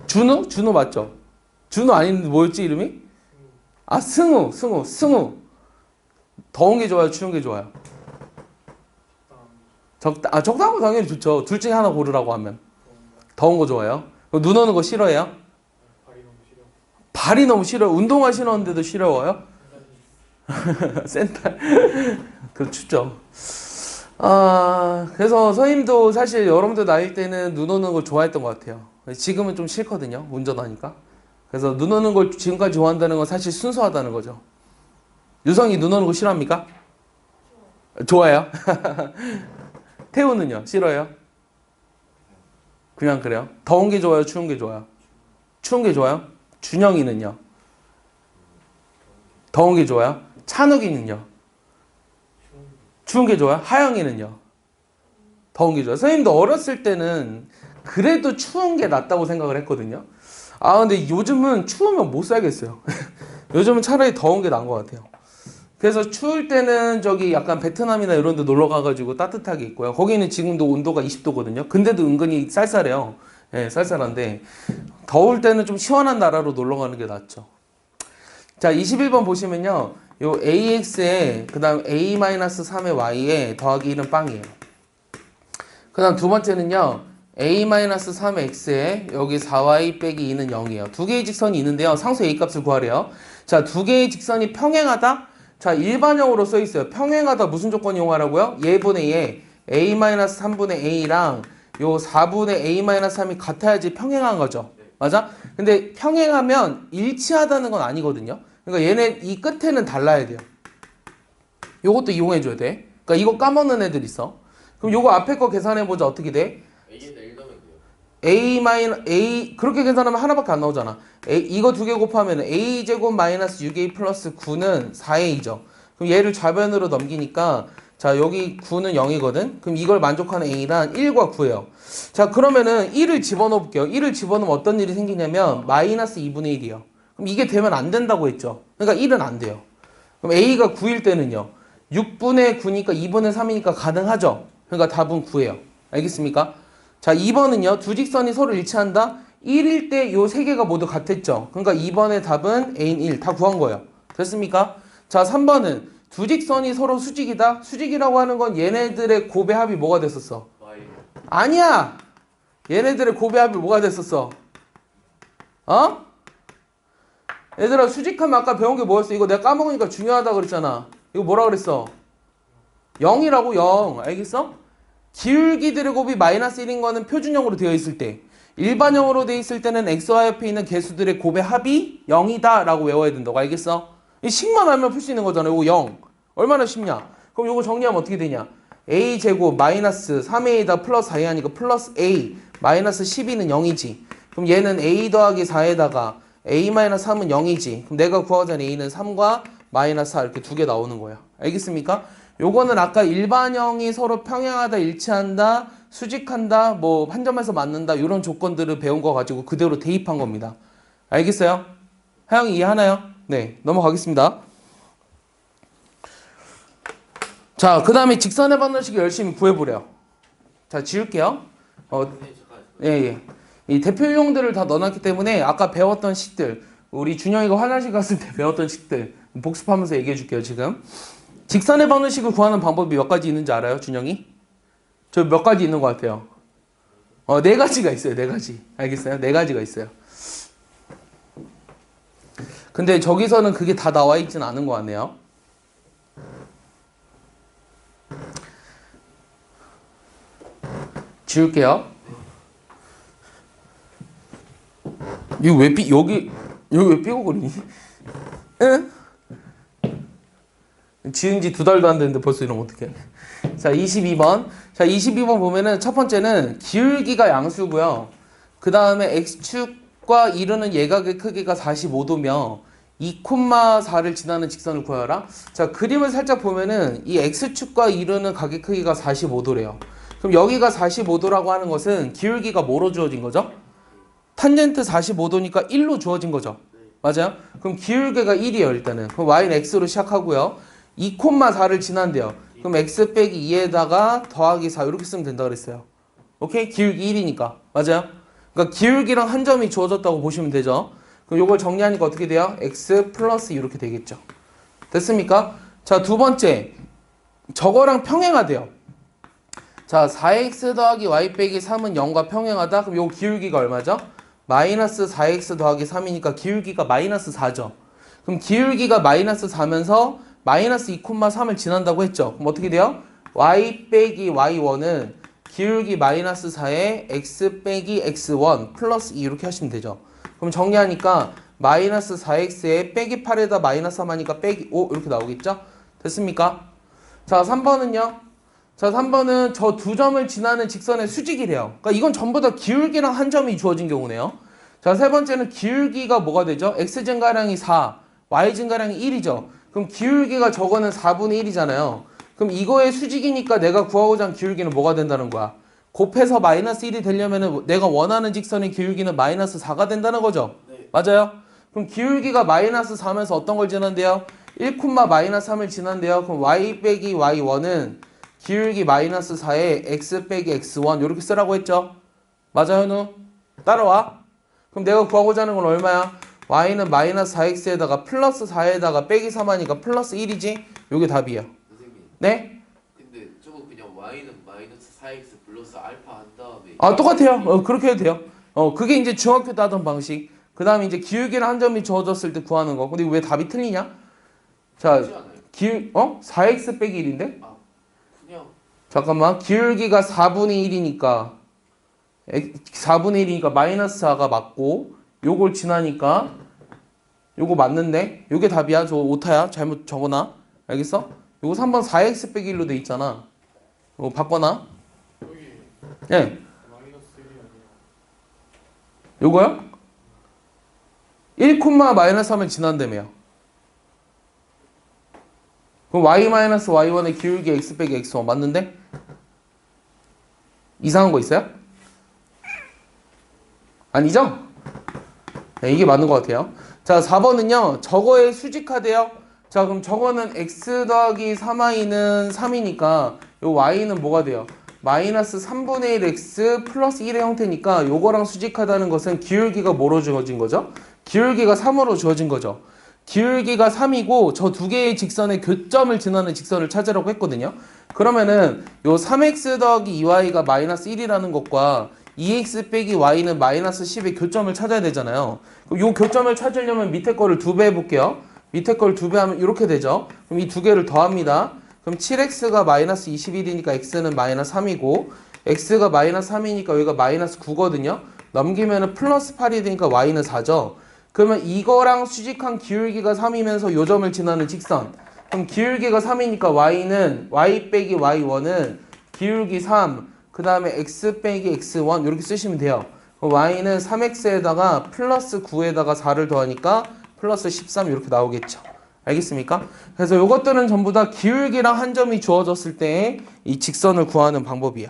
준우? 준우 맞죠? 준우 아닌데 뭐였지 이름이? 승우. 더운 게 좋아요? 추운 게 좋아요? 적당한 거 당연히 좋죠. 둘 중에 하나 고르라고 하면. 더운 거 좋아요? 눈 오는 거 싫어해요? 발이 너무 싫어요. 운동화 신었는데도 싫어요? 센터. 그 춥죠. 그래서 선생님도 사실 여러분들 나이 때는 눈 오는 걸 좋아했던 것 같아요. 지금은 좀 싫거든요. 운전하니까. 그래서 눈 오는 걸 지금까지 좋아한다는 건 사실 순수하다는 거죠. 유성이 눈 오는 거 싫어합니까? 좋아요. 태우는요? 싫어요? 그냥 그래요? 더운 게 좋아요? 추운 게 좋아요? 추운 게 좋아요? 준영이는요? 더운 게 좋아요? 찬욱이는요? 추운 게 좋아요? 하영이는요? 더운 게 좋아요? 선생님도 어렸을 때는 그래도 추운 게 낫다고 생각을 했거든요. 근데 요즘은 추우면 못 살겠어요. 요즘은 차라리 더운 게 나은 것 같아요. 그래서 추울 때는 저기 약간 베트남이나 이런 데 놀러 가가지고 따뜻하게 있고요. 거기는 지금도 온도가 20도거든요. 근데도 은근히 쌀쌀해요. 예, 쌀쌀한데 더울 때는 좀 시원한 나라로 놀러 가는 게 낫죠. 자, 21번 보시면요. 요 AX에 그 다음 A-3의 Y에 더하기 1은 빵이에요. 그 다음 두 번째는요. A-3의 X에 여기 4Y 빼기 2는 0이에요. 두 개의 직선이 있는데요. 상수 A 값을 구하래요. 자, 두 개의 직선이 평행하다? 자, 일반형으로 써 있어요. 평행하다 무슨 조건 이용하라고요? 얘분의 얘 A-3분의 A랑 요 4분의 A-3이 같아야지 평행한 거죠. 맞아? 근데 평행하면 일치하다는 건 아니거든요. 그러니까 얘네 이 끝에는 달라야 돼요. 요것도 이용해 줘야 돼. 그러니까 이거 까먹는 애들 있어. 그럼 요거 앞에 거 계산해 보자. 어떻게 돼? A에다 1 넣으면 돼요. A 그렇게 계산하면 하나밖에 안 나오잖아. 이거 두 개 곱하면 A제곱 마이너스 6A 플러스 9는 4A죠. 그럼 얘를 좌변으로 넘기니까 자, 여기 9는 0이거든. 그럼 이걸 만족하는 A란 1과 9예요. 자, 그러면은 1을 집어넣어 볼게요. 1을 집어넣으면 어떤 일이 생기냐면 마이너스 2분의 1이요. 그럼 이게 되면 안 된다고 했죠. 그러니까 1은 안 돼요. 그럼 A가 9일 때는요. 6분의 9니까 2분의 3이니까 가능하죠. 그러니까 답은 9예요. 알겠습니까? 자, 2번은요. 두 직선이 서로 일치한다. 1일 때 요 세 개가 모두 같았죠. 그러니까 2번의 답은 A는 1. 다 구한 거예요. 됐습니까? 자, 3번은 두 직선이 서로 수직이다. 수직이라고 하는 건 얘네들의 곱의 합이 뭐가 됐었어? Y. 아니야. 얘네들의 곱의 합이 뭐가 됐었어? 어? 얘들아, 수직하면 아까 배운 게 뭐였어? 이거 내가 까먹으니까 중요하다 그랬잖아. 이거 뭐라 그랬어? 0이라고 0. 알겠어? 기울기들의 곱이 마이너스 1인 거는 표준형으로 되어 있을 때, 일반형으로 되어 있을 때는 x와 옆에 있는 개수들의 곱의 합이 0이다 라고 외워야 된다고. 알겠어? 이 식만 알면 풀 수 있는 거잖아. 이거 0. 얼마나 쉽냐? 그럼 이거 정리하면 어떻게 되냐? a제곱 마이너스 3a에다 플러스 4 하니까 플러스 a 마이너스 12는 0이지. 그럼 얘는 a 더하기 4에다가 a 마이너스 3은 0이지. 그럼 내가 구하자는 a는 3과 마이너스 4 이렇게 두 개 나오는 거야. 알겠습니까? 요거는 아까 일반형이 서로 평행하다, 일치한다, 수직한다, 뭐 한 점에서 맞는다 이런 조건들을 배운 거 가지고 그대로 대입한 겁니다. 알겠어요? 하영이 이해하나요? 네, 넘어가겠습니다. 자, 그 다음에 직선의 반원식을 열심히 구해보래요. 자, 지울게요. 선생님 잠깐. 예, 예. 이 대표 유형들을 다 넣어놨기 때문에 아까 배웠던 식들, 우리 준영이가 화장실 갔을 때 배웠던 식들 복습하면서 얘기해 줄게요, 지금. 직선의 반원식을 구하는 방법이 몇 가지 있는지 알아요, 준영이? 저 몇 가지 있는 것 같아요. 네 가지가 있어요, 네 가지. 알겠어요? 네 가지가 있어요. 근데 저기서는 그게 다 나와 있진 않은 것 같네요. 지울게요. 이거 왜 여기 왜 삐걱거리니? 응? 지은 지 2달도 안 됐는데 벌써 이러면 어떡해. 자, 22번. 자, 22번 보면은 첫 번째는 기울기가 양수고요. 그 다음에 x축과 이루는 예각의 크기가 45도며 2,4를 지나는 직선을 구하라. 자, 그림을 살짝 보면은 이 x축과 이루는 각의 크기가 45도래요. 그럼 여기가 45도라고 하는 것은 기울기가 뭐로 주어진 거죠? 탄젠트 45도니까 1로 주어진 거죠. 맞아요? 그럼 기울기가 1이에요, 일단은. 그럼 y는 x로 시작하고요. 2,4를 지난대요. 그럼 x 빼기 2에다가 더하기 4 이렇게 쓰면 된다 그랬어요. 오케이? 기울기 1이니까. 맞아요? 그러니까 기울기랑 한 점이 주어졌다고 보시면 되죠. 그럼 이걸 정리하니까 어떻게 돼요? x 플러스 이렇게 되겠죠. 됐습니까? 자, 두 번째. 저거랑 평행하대요. 자, 4x 더하기 y 빼기 3은 0과 평행하다. 그럼 요 기울기가 얼마죠? 마이너스 4x 더하기 3이니까 기울기가 마이너스 4죠. 그럼 기울기가 마이너스 4면서 마이너스 2,3을 지난다고 했죠. 그럼 어떻게 돼요? y 빼기 y1은 기울기 마이너스 4에 x 빼기 x1 플러스 2 이렇게 하시면 되죠. 그럼 정리하니까 마이너스 4x에 빼기 8에다 마이너스 3 하니까 빼기 5 이렇게 나오겠죠? 됐습니까? 자, 3번은요. 자, 3번은 저 두 점을 지나는 직선의 수직이래요. 그러니까 이건 전부 다 기울기랑 한 점이 주어진 경우네요. 자, 세 번째는 기울기가 뭐가 되죠? x 증가량이 4, y 증가량이 1이죠. 그럼 기울기가 저거는 4분의 1이잖아요. 그럼 이거의 수직이니까 내가 구하고자 하는 기울기는 뭐가 된다는 거야? 곱해서 마이너스 1이 되려면 내가 원하는 직선의 기울기는 마이너스 4가 된다는 거죠. 네. 맞아요? 그럼 기울기가 마이너스 4면서 어떤 걸 지난대요? 1, 마이너스 3을 지난대요. 그럼 y 빼기 y1은 기울기 마이너스 4에 x 빼기 x1 이렇게 쓰라고 했죠. 맞아요, 현우? 따라와. 그럼 내가 구하고자 하는 건 얼마야? y는 마이너스 4x에다가 플러스 4에다가 빼기 3 하니까 플러스 1이지? 요게 답이야. 선생님. 네? 근데 저거 그냥 y는 마이너스 4x 플러스 알파 한 다음에. 아, 똑같아요. 그렇게 해도 돼요. 그게 이제 중학교 때 하던 방식. 그 다음에 이제 기울기를 한 점이 주어졌을 때 구하는 거. 근데 왜 답이 틀리냐? 자, 그렇지 않아요? 4x 빼기 1인데? 아, 그냥 잠깐만. 기울기가 4분의 1이니까 4분의 1이니까 마이너스 4가 맞고 요걸 지나니까 요거 맞는데? 요게 답이야. 저 오타야. 잘못 적어놔. 알겠어? 요거 3번 4x 빼기 1로 돼 있잖아. 요거 바꿔놔. 여기 예. 마이너스 1이 아니라 요거요? 1, 마이너스 하면 지난다며요. 그럼 y 마이너스 y1의 기울기 x 빼기 x1 맞는데? 이상한 거 있어요? 아니죠? 네, 이게 맞는 것 같아요. 자, 4번은요. 저거에 수직하대요. 자, 그럼 저거는 x 더하기 3y는 3이니까 요 y는 뭐가 돼요? 마이너스 3분의 1 x 플러스 1의 형태니까 요거랑 수직하다는 것은 기울기가 뭐로 주어진 거죠? 기울기가 3으로 주어진 거죠. 기울기가 3이고 저 두 개의 직선의 교점을 지나는 직선을 찾으라고 했거든요. 그러면은 요 3x 더하기 2y가 마이너스 1이라는 것과 2x 빼기 y는 마이너스 10의 교점을 찾아야 되잖아요. 그럼 요 교점을 찾으려면 밑에 거를 2배 해볼게요. 밑에 거를 2배 하면 이렇게 되죠. 그럼 이 두 개를 더합니다. 그럼 7x가 마이너스 21이니까 x는 마이너스 3이고 x가 마이너스 3이니까 여기가 마이너스 9거든요. 넘기면은 플러스 8이 되니까 y는 4죠. 그러면 이거랑 수직한 기울기가 3이면서 요 점을 지나는 직선. 그럼 기울기가 3이니까 y는 y 빼기 y1은 기울기 3, 그 다음에 x 빼기 x1 이렇게 쓰시면 돼요. y는 3x에다가 플러스 9에다가 4를 더하니까 플러스 13 이렇게 나오겠죠. 알겠습니까? 그래서 요것들은 전부 다 기울기랑 한 점이 주어졌을 때 이 직선을 구하는 방법이에요.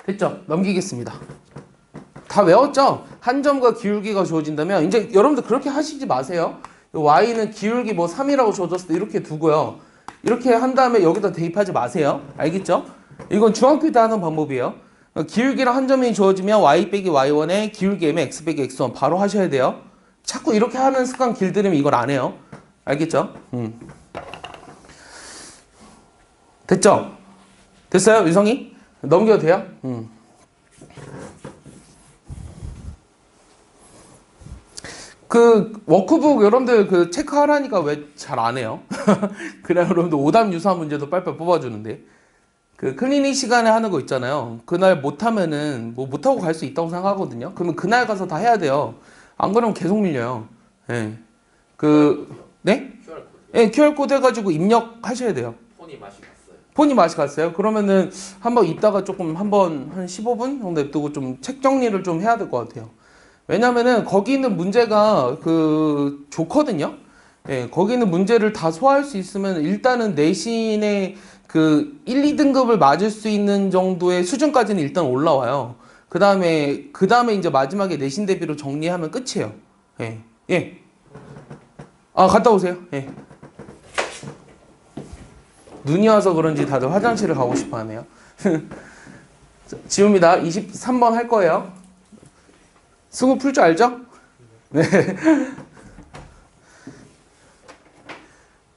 됐죠? 넘기겠습니다. 다 외웠죠? 한 점과 기울기가 주어진다면 이제 여러분들 그렇게 하시지 마세요. y는 기울기 뭐 3이라고 주어졌을 때 이렇게 두고요. 이렇게 한 다음에 여기다 대입하지 마세요. 알겠죠? 이건 중학교 때 하는 방법이에요. 기울기랑 한 점이 주어지면 y 빼기 y1의 기울기 m의 x 빼기 x1 바로 하셔야 돼요. 자꾸 이렇게 하는 습관 길들이면 이걸 안 해요. 알겠죠? 됐죠? 됐어요? 유성이? 넘겨도 돼요? 그 워크북 여러분들 그 체크하라니까 왜 잘 안 해요? 그래 여러분들 오답 유사한 문제도 빨빨 뽑아주는데 그 클리닉 시간에 하는 거 있잖아요. 그날 못하면은 뭐 못하고 갈 수 있다고 생각하거든요. 그러면 그날 가서 다 해야 돼요. 안 그러면 계속 밀려요. 예. 네? QR코드. 예, QR코드 해가지고 입력하셔야 돼요. 폰이 맛이 갔어요. 폰이 맛이 갔어요? 그러면은 한번 이따가 조금 한번 한 15분 정도 냅두고 좀 책 정리를 좀 해야 될 것 같아요. 왜냐면은 거기 있는 문제가 좋거든요. 예, 거기 있는 문제를 다 소화할 수 있으면 일단은 내신의 1, 2등급을 맞을 수 있는 정도의 수준까지는 일단 올라와요. 그 다음에 이제 마지막에 내신 대비로 정리하면 끝이에요. 예. 예. 아, 갔다 오세요. 예. 눈이 와서 그런지 다들 화장실을 가고 싶어 하네요. 지웁니다. 23번 할 거예요. 승우 풀 줄 알죠? 네.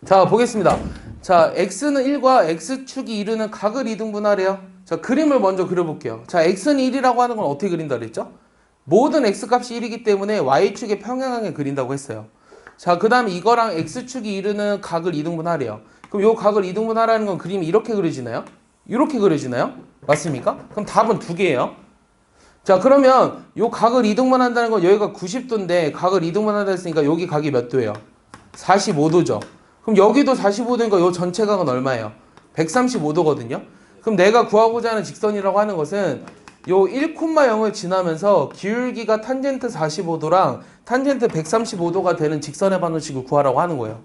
자, 보겠습니다. 자, x는 1과 x축이 이루는 각을 이등분하래요. 자, 그림을 먼저 그려볼게요. 자, x는 1이라고 하는 건 어떻게 그린다 그랬죠? 모든 x값이 1이기 때문에 y축에 평행하게 그린다고 했어요. 자, 그 다음에 이거랑 x축이 이루는 각을 이등분하래요. 그럼 요 각을 이등분하라는 건 그림이 이렇게 그려지나요? 이렇게 그려지나요? 맞습니까? 그럼 답은 두 개예요. 자, 그러면 요 각을 이등분한다는 건 여기가 90도인데 각을 이등분한다 했으니까 여기 각이 몇 도예요? 45도죠. 그럼 여기도 45도니까 요 전체 각은 얼마예요? 135도거든요. 그럼 내가 구하고자 하는 직선이라고 하는 것은 요 1,0을 지나면서 기울기가 탄젠트 45도랑 탄젠트 135도가 되는 직선의 반원식을 구하라고 하는 거예요.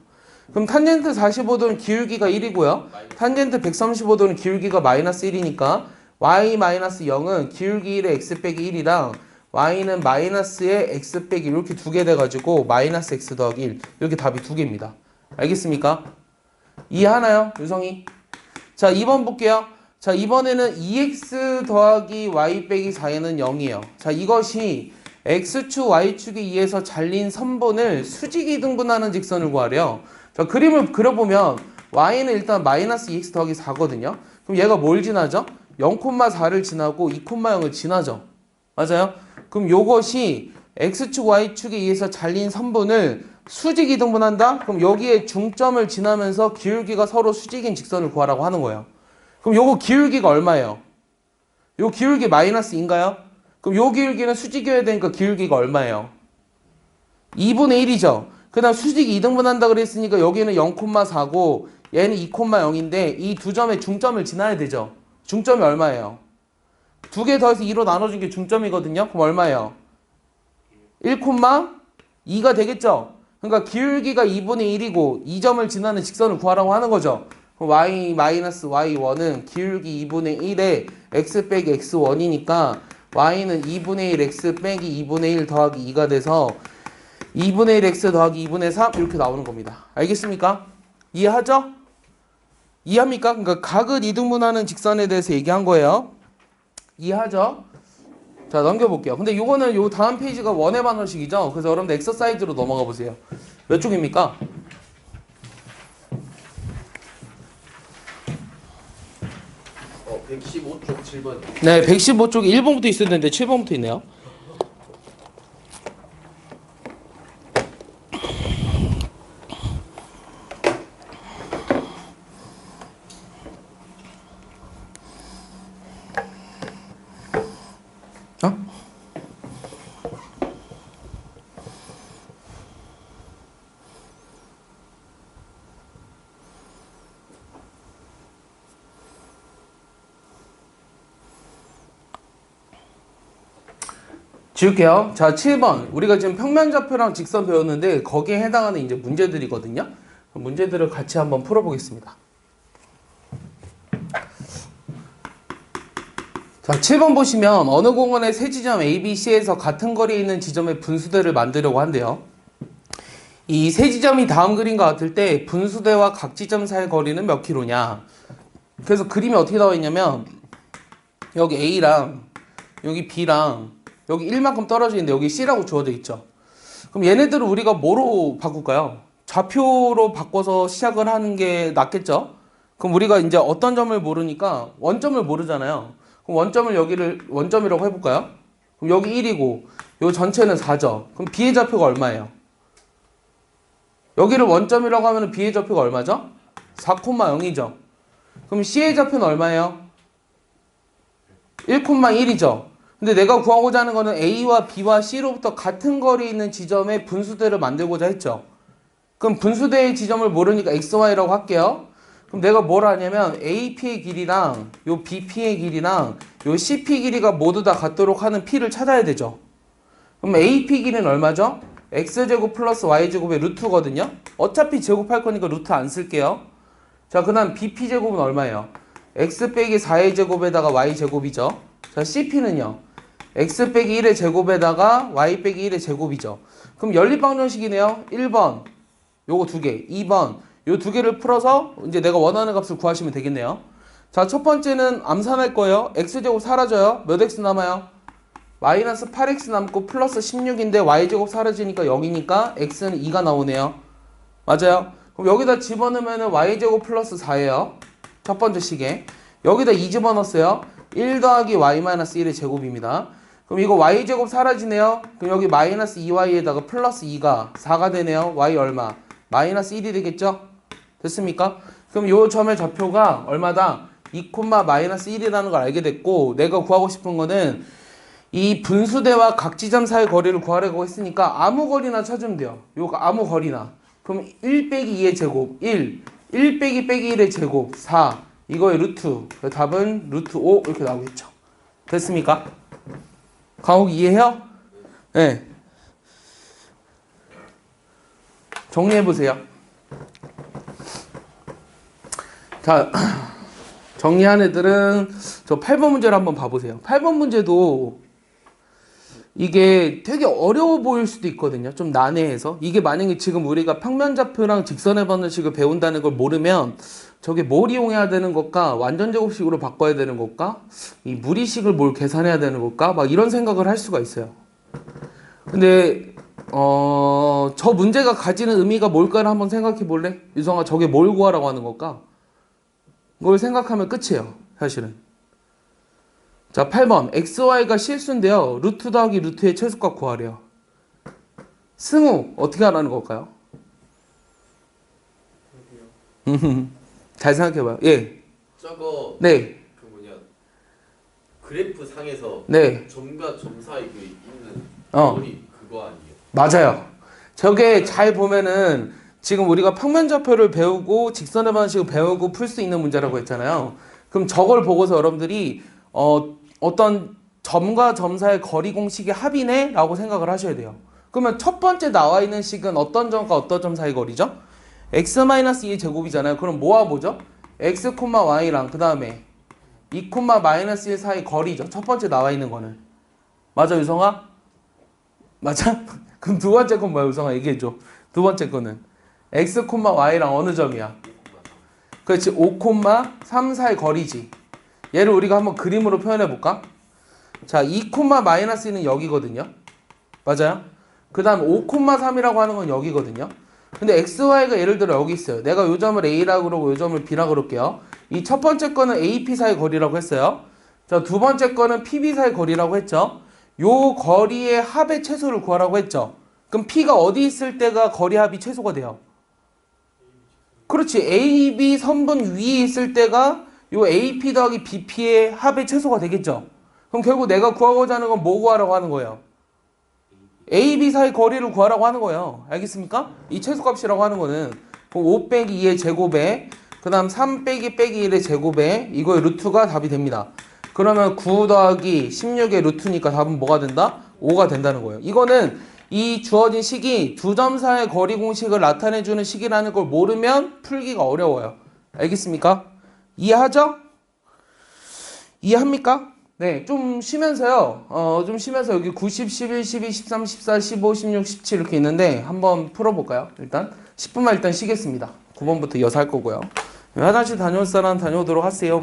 그럼 탄젠트 45도는 기울기가 1이고요. 탄젠트 135도는 기울기가 마이너스 1이니까 y-0은 기울기 1의 x 빼기 1이랑 y는 마이너스의 x 빼기 이렇게 두 개 돼가지고 마이너스 x 더하기 1 이렇게 답이 두 개입니다. 알겠습니까? 이해하나요? 유성이? 자, 2번 볼게요. 자, 이번에는 2x 더하기 y 빼기 4는 0이에요. 자, 이것이 x축, y축에 의해서 잘린 선분을 수직이 등분하는 직선을 구하래요. 자, 그림을 그려보면 y는 일단 마이너스 2x 더하기 4거든요. 그럼 얘가 뭘 지나죠? 0,4를 지나고 2,0을 지나죠. 맞아요? 그럼 요것이 x축, y축에 의해서 잘린 선분을 수직이 등분한다? 그럼 여기에 중점을 지나면서 기울기가 서로 수직인 직선을 구하라고 하는 거예요. 그럼 요거 기울기가 얼마예요? 요 기울기 마이너스인가요? 그럼 요 기울기는 수직이어야 되니까 기울기가 얼마예요? 2분의 1이죠. 그 다음 수직이 2등분한다 그랬으니까 여기는 0,4고 얘는 2,0인데 이 두 점의 중점을 지나야 되죠. 중점이 얼마예요? 두 개 더해서 2로 나눠준 게 중점이거든요. 그럼 얼마예요? 1,2가 되겠죠? 그러니까 기울기가 2분의 1이고 이 점을 지나는 직선을 구하라고 하는 거죠. 그럼 y-y1은 기울기 2분의 1에 x 빼기 x1이니까 y는 2분의 1 x 빼기 2분의 1 더하기 2가 돼서 2분의 1 x 더하기 2분의 3 이렇게 나오는 겁니다. 알겠습니까? 이해하죠? 이해합니까? 그러니까 각을 이등분하는 직선에 대해서 얘기한 거예요. 이해하죠? 자, 넘겨볼게요. 근데 요거는 요 다음 페이지가 원의 반원식이죠? 그래서 여러분들 엑서사이즈로 넘어가 보세요. 몇 쪽입니까? 115쪽 7번. 네, 115쪽에 1번부터 있어야 되는데 7번부터 있네요. 어? 지울게요. 자, 7번. 우리가 지금 평면좌표랑 직선 배웠는데 거기에 해당하는 이제 문제들이거든요. 문제들을 같이 한번 풀어보겠습니다. 자, 7번 보시면 어느 공원의 세 지점 A, B, C에서 같은 거리에 있는 지점의 분수대를 만들려고 한대요. 이 세 지점이 다음 그림과 같을 때 분수대와 각 지점 사이의 거리는 몇 킬로냐. 그래서 그림이 어떻게 나와 있냐면 여기 A랑 여기 B랑 여기 1만큼 떨어져 있는데 여기 C라고 주어져 있죠. 그럼 얘네들을 우리가 뭐로 바꿀까요? 좌표로 바꿔서 시작을 하는 게 낫겠죠? 그럼 우리가 이제 어떤 점을 모르니까 원점을 모르잖아요. 그럼 원점을 여기를 원점이라고 해볼까요? 그럼 여기 1이고 요 전체는 4죠. 그럼 B의 좌표가 얼마예요? 여기를 원점이라고 하면 B의 좌표가 얼마죠? 4,0이죠. 그럼 C의 좌표는 얼마예요? 1,1이죠. 근데 내가 구하고자 하는 거는 A와 B와 C로부터 같은 거리에 있는 지점의 분수대를 만들고자 했죠. 그럼 분수대의 지점을 모르니까 XY라고 할게요. 그럼 내가 뭘 하냐면 AP의 길이랑 요 BP의 길이랑 요 CP 길이가 모두 다 같도록 하는 P를 찾아야 되죠. 그럼 AP 길이는 얼마죠? X제곱 플러스 Y제곱의 루트거든요. 어차피 제곱할 거니까 루트 안 쓸게요. 자, 그 다음 BP제곱은 얼마예요? X 빼기 4의 제곱에다가 Y제곱이죠. 자, CP는요. X 빼기 1의 제곱에다가 Y 빼기 1의 제곱이죠. 그럼 연립방정식이네요. 1번 요거 두 개, 2번 요 두 개를 풀어서 이제 내가 원하는 값을 구하시면 되겠네요. 자, 첫 번째는 암산할 거예요. X제곱 사라져요. 몇 X 남아요? 마이너스 8X 남고 플러스 16인데 Y제곱 사라지니까 0이니까 X는 2가 나오네요. 맞아요? 그럼 여기다 집어넣으면 y제곱 플러스 4예요. 첫 번째 식에. 여기다 2 집어넣었어요. 1 더하기 y 마이너스 1의 제곱입니다. 그럼 이거 y제곱 사라지네요. 그럼 여기 마이너스 2y에다가 플러스 2가 4가 되네요. y 얼마? 마이너스 1이 되겠죠? 됐습니까? 그럼 요 점의 좌표가 얼마다? 2, 마이너스 1이라는 걸 알게 됐고, 내가 구하고 싶은 거는 이 분수대와 각 지점 사이 거리를 구하려고 했으니까 아무 거리나 찾으면 돼요. 요거 아무 거리나. 그럼 1 빼기 2의 제곱 1 빼기 1의 제곱 4 이거의 루트. 답은 루트 5 이렇게 나오겠죠. 됐습니까? 과목 이해해요? 네. 정리해보세요. 자, 정리한 애들은 저 8번 문제를 한번 봐보세요. 8번 문제도 이게 되게 어려워 보일 수도 있거든요. 좀 난해해서. 이게 만약에 지금 우리가 평면좌표랑 직선의 방정식을 배운다는 걸 모르면 저게 뭘 이용해야 되는 것과 완전제곱식으로 바꿔야 되는 것과 이 무리식을 뭘 계산해야 되는 것과 막 이런 생각을 할 수가 있어요. 근데 저 문제가 가지는 의미가 뭘까를 한번 생각해 볼래? 유성아, 저게 뭘 구하라고 하는 걸까? 그걸 생각하면 끝이에요, 사실은. 자, 8번. XY가 실수인데요. 루트 더하기 루트의 최소값 구하래요. 승우, 어떻게 하라는 걸까요? 잘 생각해봐요. 예. 저거 네. 그 뭐냐 그래프 상에서 네. 점과 점 사이 그 있는 어. 거리 그거 아니에요? 맞아요. 저게 잘 보면은 지금 우리가 평면좌표를 배우고 직선의 방식을 배우고 풀 수 있는 문제라고 했잖아요. 그럼 저걸 보고서 여러분들이 어떤 점과 점 사이의 거리 공식의 합이네? 라고 생각을 하셔야 돼요. 그러면 첫 번째 나와 있는 식은 어떤 점과 어떤 점 사이 거리죠? x-2의 제곱이잖아요. 그럼 뭐와 뭐죠? x, y랑 그 다음에 2, 마이너스 1 사이 거리죠. 첫 번째 나와 있는 거는. 맞아, 유성아? 맞아? 그럼 두 번째 건 뭐야, 유성아? 얘기해줘. 두 번째 거는 x, y랑 어느 점이야? 그렇지, 5, 3 사이 거리지. 얘를 우리가 한번 그림으로 표현해 볼까? 자, 2, 마이너스 1은 여기거든요. 맞아요? 그 다음 5, 3이라고 하는 건 여기거든요. 근데 XY가 예를 들어 여기 있어요. 내가 요 점을 A라고 그러고 요 점을 B라고 그럴게요. 이 첫 번째 거는 AP 사이 거리라고 했어요. 자, 두 번째 거는 PB 사이 거리라고 했죠. 요 거리의 합의 최소를 구하라고 했죠. 그럼 P가 어디 있을 때가 거리 합이 최소가 돼요? 그렇지. AB 선분 위에 있을 때가 요 AP 더하기 BP의 합의 최소가 되겠죠. 그럼 결국 내가 구하고자 하는 건 뭐 구하라고 하는 거예요? A, B 사이 거리를 구하라고 하는 거예요. 알겠습니까? 이 최소값이라고 하는 거는 5 빼기 2의 제곱에 그 다음 3 빼기 1의 제곱에 이거의 루트가 답이 됩니다. 그러면 9 더하기 16의 루트니까 답은 뭐가 된다? 5가 된다는 거예요. 이거는 이 주어진 식이 두 점 사이의 거리 공식을 나타내주는 식이라는 걸 모르면 풀기가 어려워요. 알겠습니까? 이해하죠? 이해합니까? 네, 좀 쉬면서요. 좀 쉬면서 여기 90, 11, 12, 13, 14, 15, 16, 17 이렇게 있는데 한번 풀어볼까요? 일단 10분만 일단 쉬겠습니다. 9번부터 이어서 할 거고요. 화장실 다녀올 사람 다녀오도록 하세요.